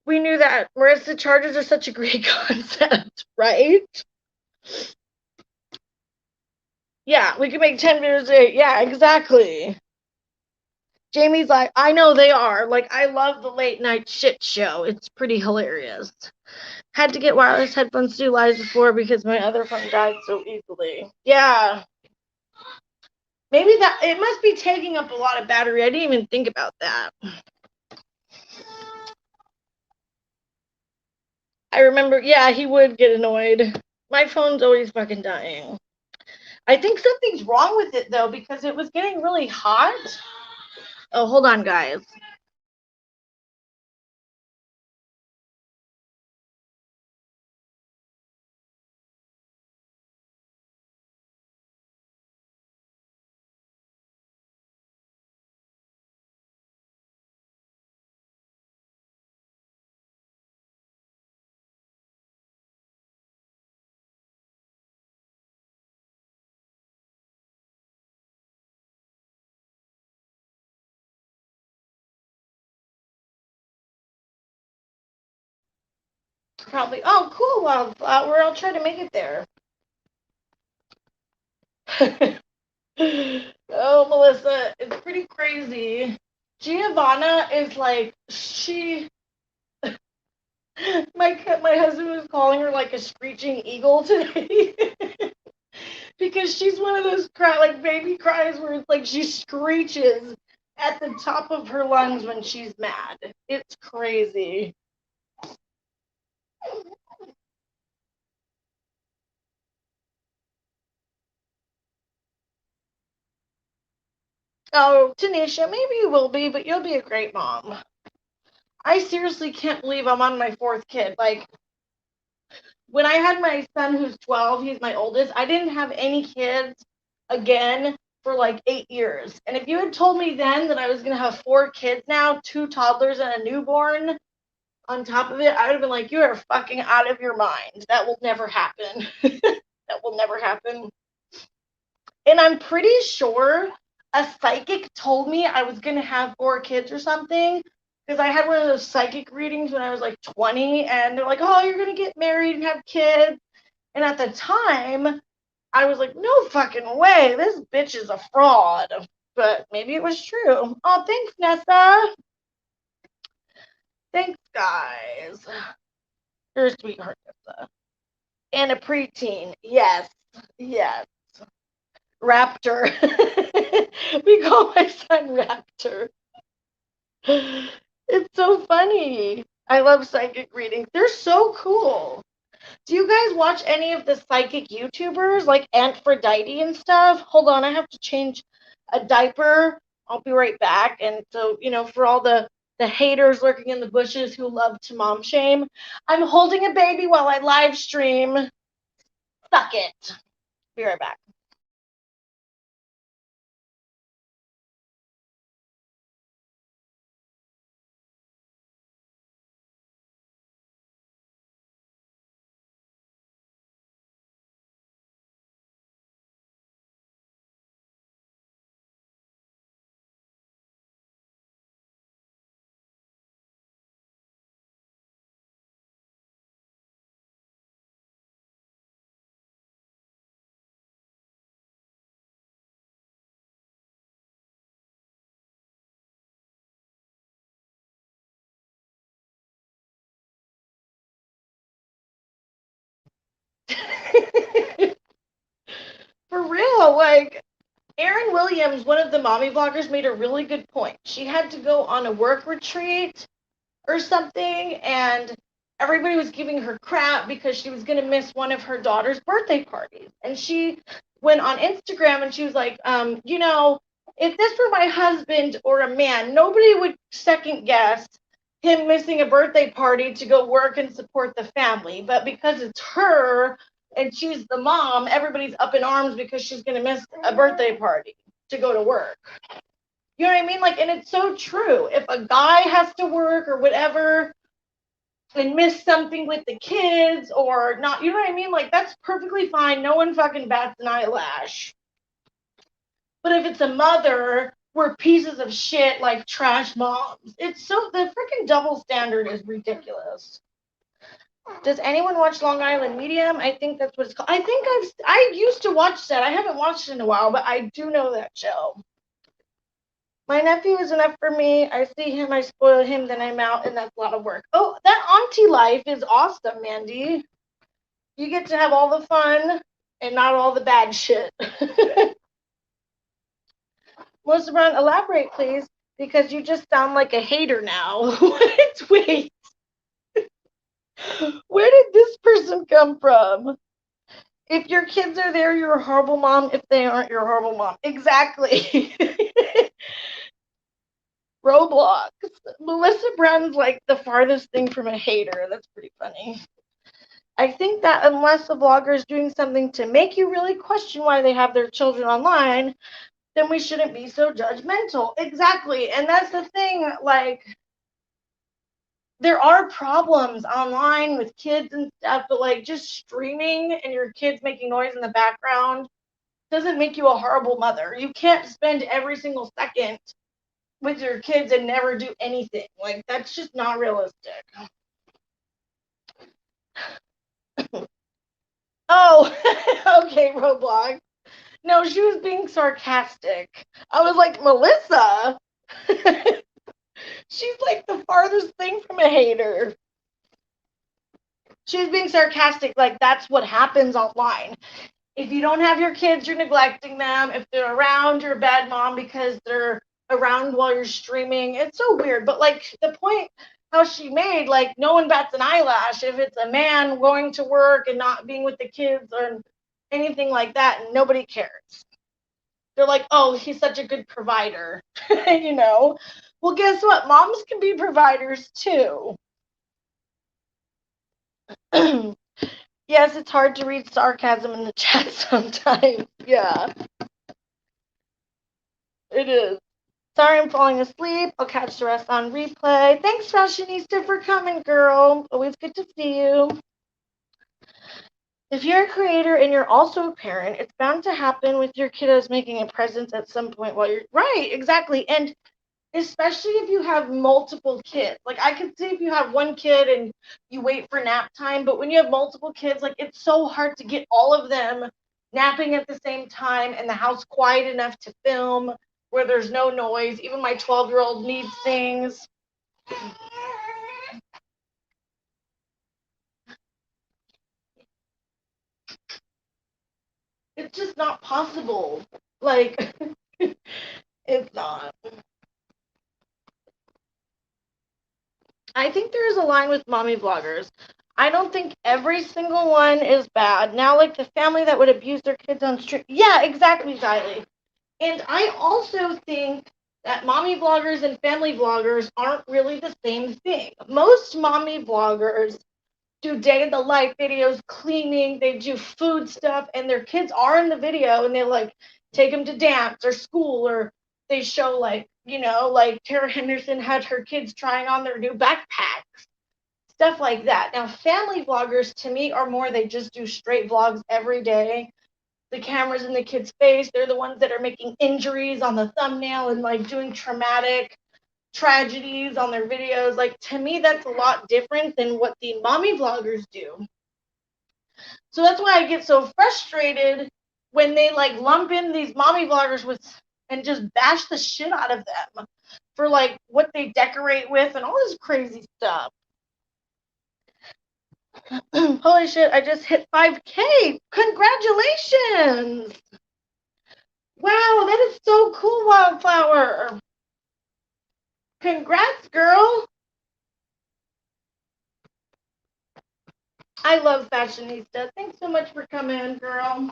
We knew that. Marissa, charges are such a great concept, right? Yeah, we could make 10 videos a day. Yeah, exactly. Jamie's like, I know they are. Like, I love the late night shit show. It's pretty hilarious. Had to get wireless headphones to do lives before because my other phone died so easily. Yeah. Maybe that, it must be taking up a lot of battery. I didn't even think about that. I remember, yeah, he would get annoyed. My phone's always fucking dying. I think something's wrong with it, though, because it was getting really hot. Oh, hold on, guys. Probably. Oh, cool, Wildflower. I'll try to make it there. Oh, Melissa, it's pretty crazy. Giovanna is like, my husband was calling her like a screeching eagle today. Because she's one of those like baby cries where it's like she screeches at the top of her lungs when she's mad. It's crazy. Oh, Tanisha, maybe you will be, but you'll be a great mom. I seriously can't believe I'm on my fourth kid. Like, when I had my son who's 12, he's my oldest, I didn't have any kids again for like 8 years. And if you had told me then that I was going to have 4 kids now, 2 toddlers and a newborn on top of it, I would have been like, you are fucking out of your mind. That will never happen. That will never happen. And I'm pretty sure a psychic told me I was going to have 4 kids or something. Because I had one of those psychic readings when I was like 20, and they're like, oh, you're going to get married and have kids. And at the time, I was like, no fucking way. This bitch is a fraud. But maybe it was true. Oh, thanks, Nessa. Thanks, guys. You're a sweetheart, Nessa. And a preteen. Yes. Yes. Raptor. We call my son Raptor. It's so funny. I love psychic readings. They're so cool. Do you guys watch any of the psychic YouTubers like Aphrodite and stuff? Hold on, I have to change a diaper. I'll be right back. And so, for all the haters lurking in the bushes who love to mom shame, I'm holding a baby while I live stream. Suck it. Be right back. For real, like Erin Williams, one of the mommy bloggers, made a really good point. She had to go on a work retreat or something, and everybody was giving her crap because she was going to miss one of her daughter's birthday parties. And she went on Instagram and she was like, If this were my husband or a man, nobody would second guess him missing a birthday party to go work and support the family. But because it's her and she's the mom, everybody's up in arms because she's going to miss a birthday party to go to work. You know what I mean? Like, and it's so true. If a guy has to work or whatever and miss something with the kids or not, you know what I mean? Like, that's perfectly fine. No one fucking bats an eyelash. But if it's a mother, we're pieces of shit like trash moms. It's so, the freaking double standard is ridiculous. Does anyone watch Long Island Medium? I think that's what it's called. I used to watch that. I haven't watched it in a while, but I do know that show. My nephew is enough for me. I see him, I spoil him, then I'm out, and that's a lot of work. Oh, that auntie life is awesome, Mandy. You get to have all the fun and not all the bad shit. Melissa Brown, elaborate, please, because you just sound like a hater now. What? Wait. Where did this person come from? If your kids are there, you're a horrible mom. If they aren't, you're a horrible mom. Exactly. Roblox. Melissa Brown's like the farthest thing from a hater. That's pretty funny. I think that unless a vlogger is doing something to make you really question why they have their children online, then we shouldn't be so judgmental. Exactly. And that's the thing, like, there are problems online with kids and stuff, but like just streaming and your kids making noise in the background doesn't make you a horrible mother. You can't spend every single second with your kids and never do anything. Like, that's just not realistic. Oh, okay, Roblox. No, she was being sarcastic. I was like, Melissa? She's like the farthest thing from a hater. She was being sarcastic, like that's what happens online. If you don't have your kids, you're neglecting them. If they're around, you're a bad mom because they're around while you're streaming. It's so weird. But like the point how she made, like no one bats an eyelash if it's a man going to work and not being with the kids or anything like that, and nobody cares. They're like, oh, he's such a good provider, you know. Well, guess what? Moms can be providers too. Yes, it's hard to read sarcasm in the chat sometimes. Yeah, it is. Sorry I'm falling asleep. I'll catch the rest on replay. Thanks, Fashionista, for coming, girl. Always good to see you. If you're a creator and you're also a parent, it's bound to happen with your kiddos making a presence at some point while you're... Right, exactly. And especially if you have multiple kids. Like, I could see if you have one kid and you wait for nap time, but when you have multiple kids, like, it's so hard to get all of them napping at the same time and the house quiet enough to film where there's no noise. Even my 12-year-old needs things. It's just not possible. Like, it's not. I think there is a line with mommy vloggers. I don't think every single one is bad. Now, like the family that would abuse their kids on stream. Yeah, exactly, Xylee. And I also think that mommy vloggers and family vloggers aren't really the same thing. Most mommy vloggers do day in the life videos, cleaning, they do food stuff, and their kids are in the video and they like take them to dance or school, or they show like, you know, like Tara Henderson had her kids trying on their new backpacks, stuff like that. Now, family vloggers to me are more, they just do straight vlogs every day. The camera's in the kid's face. They're the ones that are making injuries on the thumbnail and like doing traumatic tragedies on their videos. Like, to me, that's a lot different than what the mommy vloggers do. So that's why I get so frustrated when they like lump in these mommy vloggers with and just bash the shit out of them for like what they decorate with and all this crazy stuff. Holy shit, I just hit 5K. Congratulations. Wow, that is so cool, Wildflower. Congrats, girl. I love Fashionista. Thanks so much for coming, girl.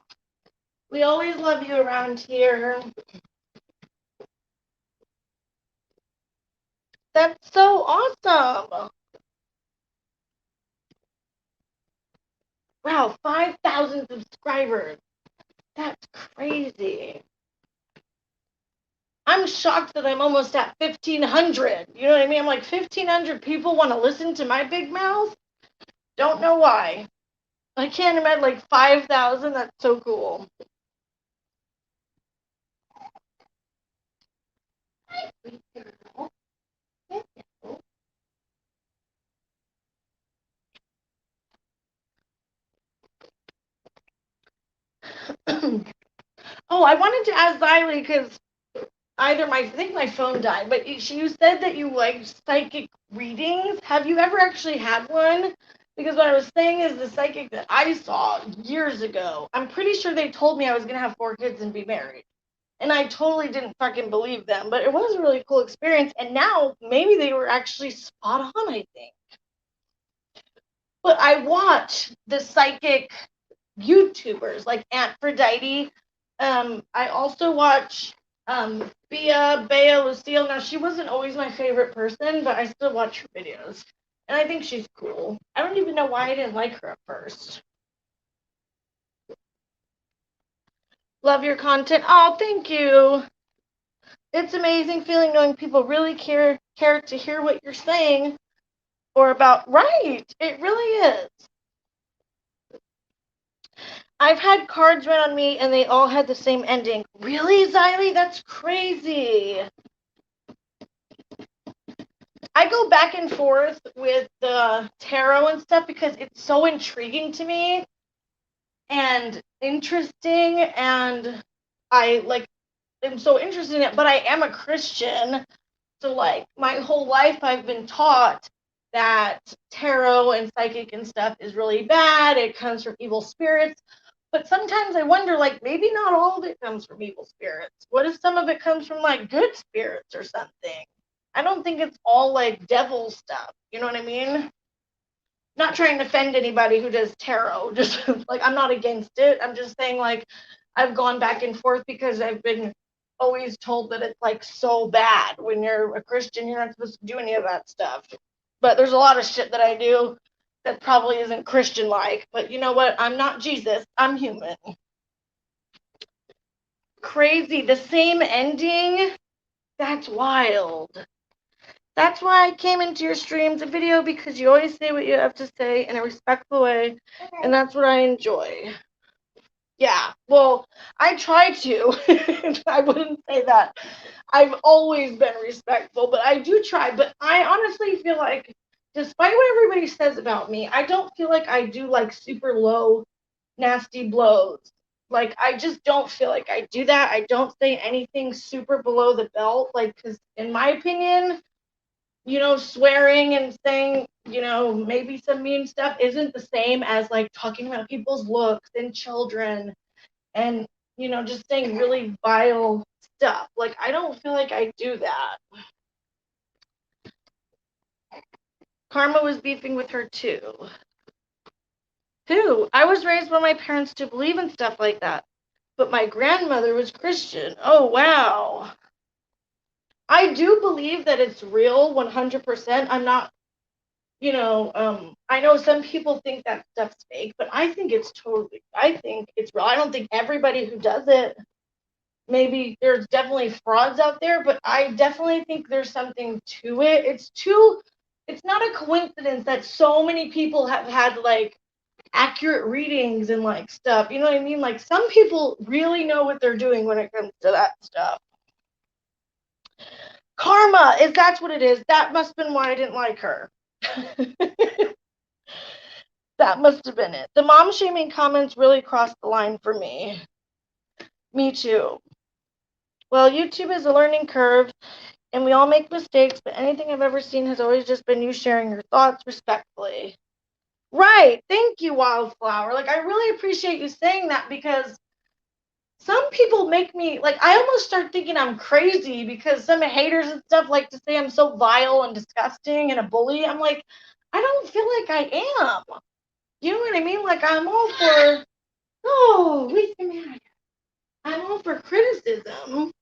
We always love you around here. That's so awesome. Wow, 5,000 subscribers. That's crazy. I'm shocked that I'm almost at 1,500. You know what I mean? I'm like, 1,500 people want to listen to my big mouth? Don't know why. I can't imagine, like, 5,000. That's so cool. Oh, I wanted to ask Xylee because I think my phone died, but you said that you like psychic readings. Have you ever actually had one? Because what I was saying is the psychic that I saw years ago, I'm pretty sure they told me I was going to have 4 kids and be married. And I totally didn't fucking believe them, but it was a really cool experience. And now maybe they were actually spot on, I think. But I watch the psychic YouTubers like Aphrodite. I also watch Bea Lucille. Now she wasn't always my favorite person, but I still watch her videos, and I think she's cool. I don't even know why I didn't like her at first. Love your content. Oh, thank you. It's amazing feeling knowing people really care to hear what you're saying or about. Right, it really is. I've had cards read on me and they all had the same ending. Really, Xylee? That's crazy. I go back and forth with the tarot and stuff because it's so intriguing to me and interesting, and I like am so interested in it. But I am a Christian, so like my whole life I've been taught that tarot and psychic and stuff is really bad. It comes from evil spirits. But sometimes I wonder, like, maybe not all of it comes from evil spirits. What if some of it comes from, like, good spirits or something? I don't think it's all, like, devil stuff. You know what I mean? Not trying to offend anybody who does tarot. Just, like, I'm not against it. I'm just saying, like, I've gone back and forth because I've been always told that it's, like, so bad. When you're a Christian, you're not supposed to do any of that stuff. But there's a lot of shit that I do that probably isn't Christian like. But you know what? I'm not Jesus. I'm human. Crazy. The same ending? That's wild. That's why I came into your streams and video because you always say what you have to say in a respectful way, and that's what I enjoy. Yeah, well, I try to. I wouldn't say that. I've always been respectful, but I do try. But I honestly feel like, despite what everybody says about me, I don't feel like I do like super low, nasty blows. Like, I just don't feel like I do that. I don't say anything super below the belt. Like, because in my opinion, swearing and saying, maybe some mean stuff isn't the same as like talking about people's looks and children and, just saying really vile stuff. Like, I don't feel like I do that. Karma was beefing with her too. Who? I was raised by my parents to believe in stuff like that. But my grandmother was Christian. Oh, wow. I do believe that it's real 100%. I'm not, I know some people think that stuff's fake, but I think it's real. I don't think everybody who does it, maybe there's definitely frauds out there, but I definitely think there's something to it. It's not a coincidence that so many people have had like accurate readings and like stuff. You know what I mean? Like some people really know what they're doing when it comes to that stuff. Karma, if that's what it is, that must have been why I didn't like her. That must have been it. The mom shaming comments really crossed the line for me. Me too. Well, YouTube is a learning curve, and we all make mistakes, but anything I've ever seen has always just been you sharing your thoughts respectfully. Right. Thank you, Wildflower. Like, I really appreciate you saying that because some people make me, like, I almost start thinking I'm crazy because some haters and stuff like to say I'm so vile and disgusting and a bully. I'm like, I don't feel like I am. You know what I mean? Like, I'm all for, oh, wait a minute. I'm all for criticism.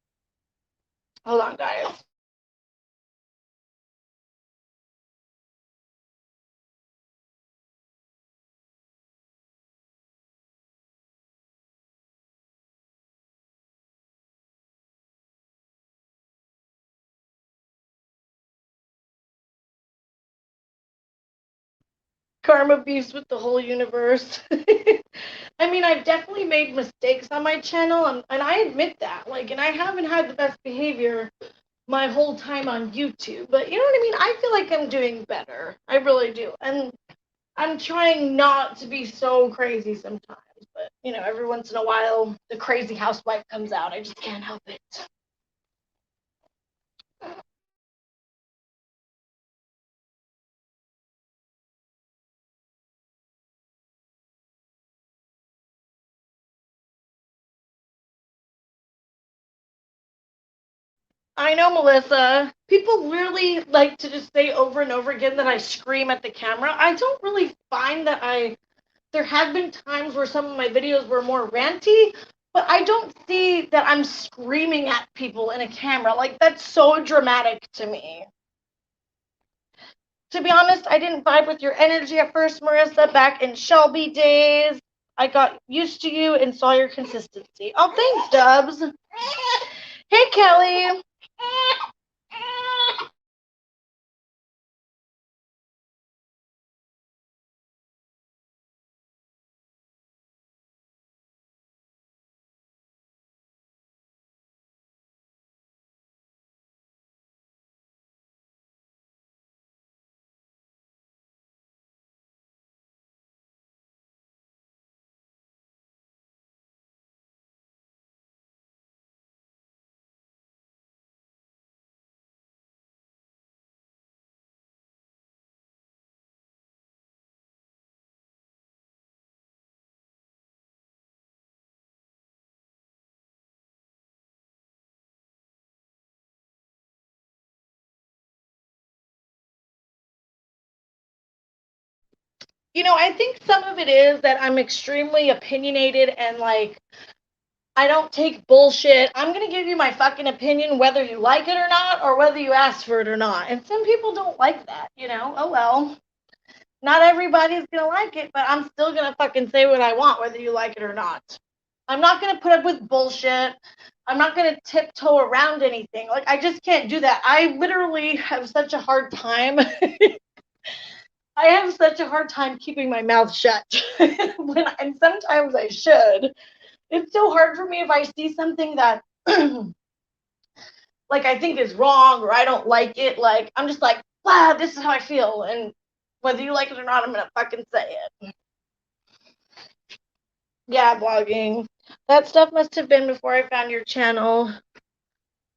Hold on, guys. Karma beefs with the whole universe. I mean, I've definitely made mistakes on my channel, and I admit that. Like, and I haven't had the best behavior my whole time on YouTube. But you know what I mean? I feel like I'm doing better. I really do. And I'm trying not to be so crazy sometimes. But, you know, every once in a while, the crazy housewife comes out. I just can't help it. I know, Melissa. People really like to just say over and over again that I scream at the camera. I don't really find that there have been times where some of my videos were more ranty, but I don't see that I'm screaming at people in a camera. Like, that's so dramatic to me. To be honest, I didn't vibe with your energy at first, Marissa, back in Shelby days. I got used to you and saw your consistency. Oh, thanks, Dubs. Hey, Kelly. You know, I think some of it is that I'm extremely opinionated and like I don't take bullshit. I'm going to give you my fucking opinion whether you like it or not, or whether you ask for it or not. And some people don't like that, you know? Oh well. Not everybody's going to like it, but I'm still going to fucking say what I want whether you like it or not. I'm not going to put up with bullshit. I'm not going to tiptoe around anything. Like, I just can't do that. I literally have such a hard time. I have such a hard time keeping my mouth shut. And sometimes I should. It's so hard for me if I see something that like I think is wrong or I don't like it. Like I'm just like, wow, this is how I feel, and whether you like it or not, I'm gonna fucking say it. Yeah, blogging. That stuff must have been before I found your channel.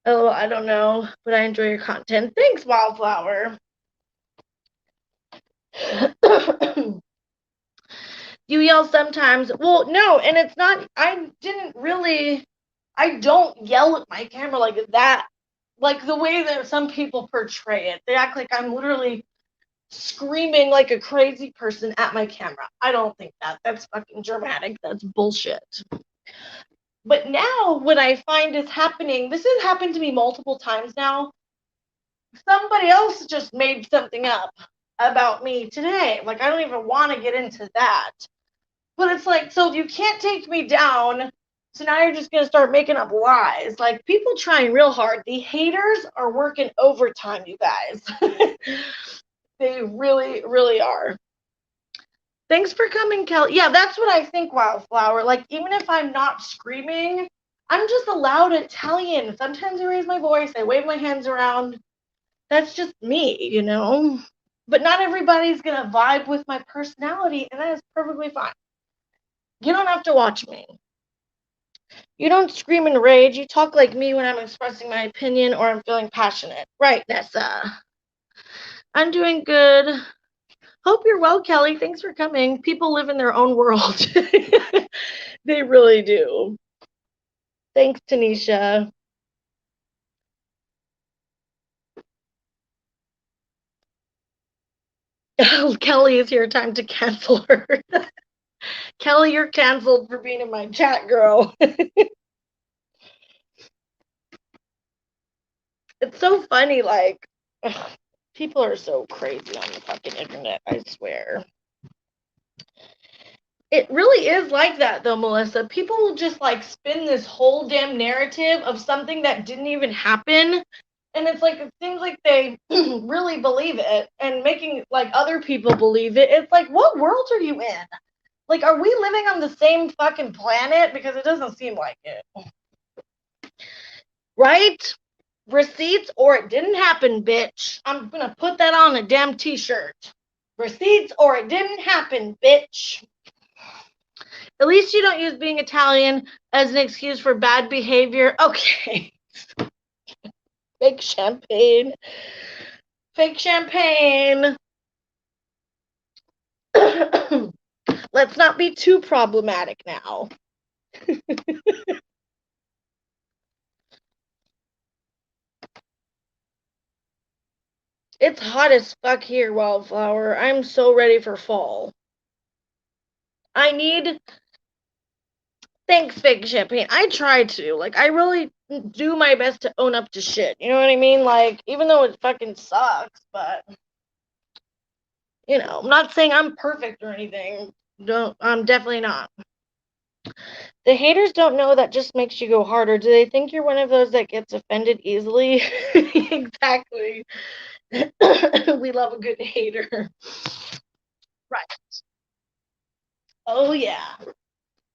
Oh, I don't know, but I enjoy your content. Thanks, Wildflower. You yell sometimes. Well, no, and it's not. I don't yell at my camera like that. Like the way that some people portray it. They act like I'm literally screaming like a crazy person at my camera. I don't think that. That's fucking dramatic. That's bullshit. But now what I find is happening, this has happened to me multiple times now. Somebody else just made something up about me today. Like, I don't even want to get into that. But it's like, so you can't take me down. So now you're just going to start making up lies. Like, people trying real hard. The haters are working overtime, you guys. They really, really are. Thanks for coming, Kelly. Yeah, that's what I think, Wildflower. Like, even if I'm not screaming, I'm just a loud Italian. Sometimes I raise my voice, I wave my hands around. That's just me, you know? But not everybody's going to vibe with my personality, and that is perfectly fine. You don't have to watch me. You don't scream and rage. You talk like me when I'm expressing my opinion or I'm feeling passionate. Right, Nessa? I'm doing good. Hope you're well, Kelly. Thanks for coming. People live in their own world. They really do. Thanks, Tanisha. Oh, Kelly is here. Time to cancel her. Kelly, you're canceled for being in my chat, girl. It's so funny, like, ugh, people are so crazy on the fucking internet, I swear. It really is like that, though, Melissa. People will just, like, spin this whole damn narrative of something that didn't even happen, And it's like, it seems like they really believe it and making like other people believe it. It's like, what world are you in? Like, are we living on the same fucking planet? Because it doesn't seem like it. Right? Receipts or it didn't happen, bitch. I'm gonna put that on a damn t-shirt. Receipts or it didn't happen, bitch. At least you don't use being Italian as an excuse for bad behavior. Okay. Fake champagne. Fake champagne. Let's not be too problematic now. It's hot as fuck here, Wildflower. I'm so ready for fall. I need. Thanks, fake champagne. I try to. Like, I really do my best to own up to shit. You know what I mean? Like, even though it fucking sucks, but. You know, I'm not saying I'm perfect or anything. Don't. I'm definitely not. The haters don't know that just makes you go harder. Do they think you're one of those that gets offended easily? Exactly. We love a good hater. Right. Oh, yeah.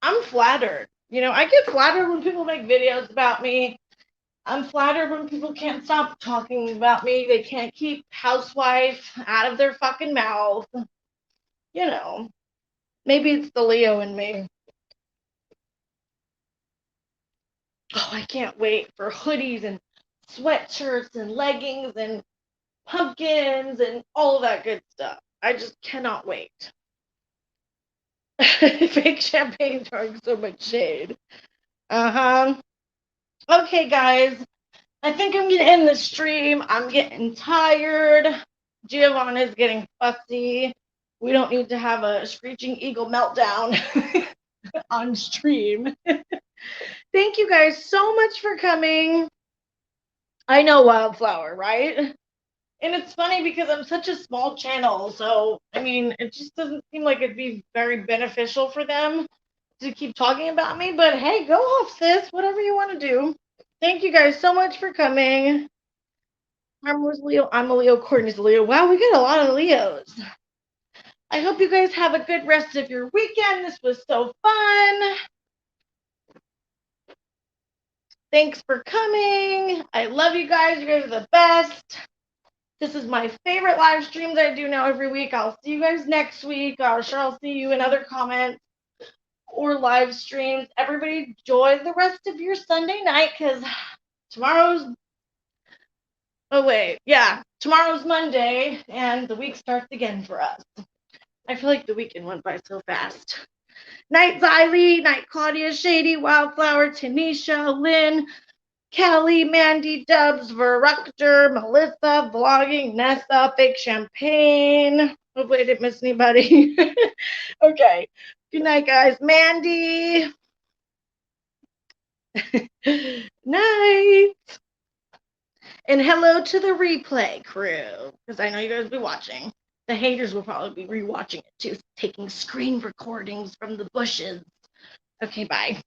I'm flattered. You know, I get flattered when people make videos about me. I'm flattered when people can't stop talking about me. They can't keep housewife out of their fucking mouth. You know, maybe it's the Leo in me. Oh, I can't wait for hoodies and sweatshirts and leggings and pumpkins and all of that good stuff. I just cannot wait. Fake champagne throwing so much shade. Uh huh. Okay, guys. I think I'm gonna end the stream. I'm getting tired. Giovanna's getting fussy. We don't need to have a screeching eagle meltdown on stream. Thank you guys so much for coming. I know Wildflower, right? And it's funny because I'm such a small channel, so I mean, it just doesn't seem like it'd be very beneficial for them to keep talking about me. But hey, go off, sis. Whatever you want to do. Thank you guys so much for coming. Karma's Leo. I'm a Leo. Courtney's a Leo. Wow, we got a lot of Leos. I hope you guys have a good rest of your weekend. This was so fun. Thanks for coming. I love you guys. You guys are the best. This is my favorite live streams I do now every week. I'll see you guys next week. I'm sure I'll see you in other comments or live streams. Everybody enjoy the rest of your Sunday night because tomorrow's. Oh, wait. Yeah. Tomorrow's Monday and the week starts again for us. I feel like the weekend went by so fast. Night Xylee, night Claudia, Shady, Wildflower, Tanisha, Lynn, Kelly, Mandy, Dubs, Verructor, Melissa, Vlogging, Nessa, Fake Champagne. Hopefully I didn't miss anybody. Okay. Good night, guys. Mandy. Night. And hello to the replay crew, because I know you guys will be watching. The haters will probably be rewatching it too, taking screen recordings from the bushes. Okay, bye.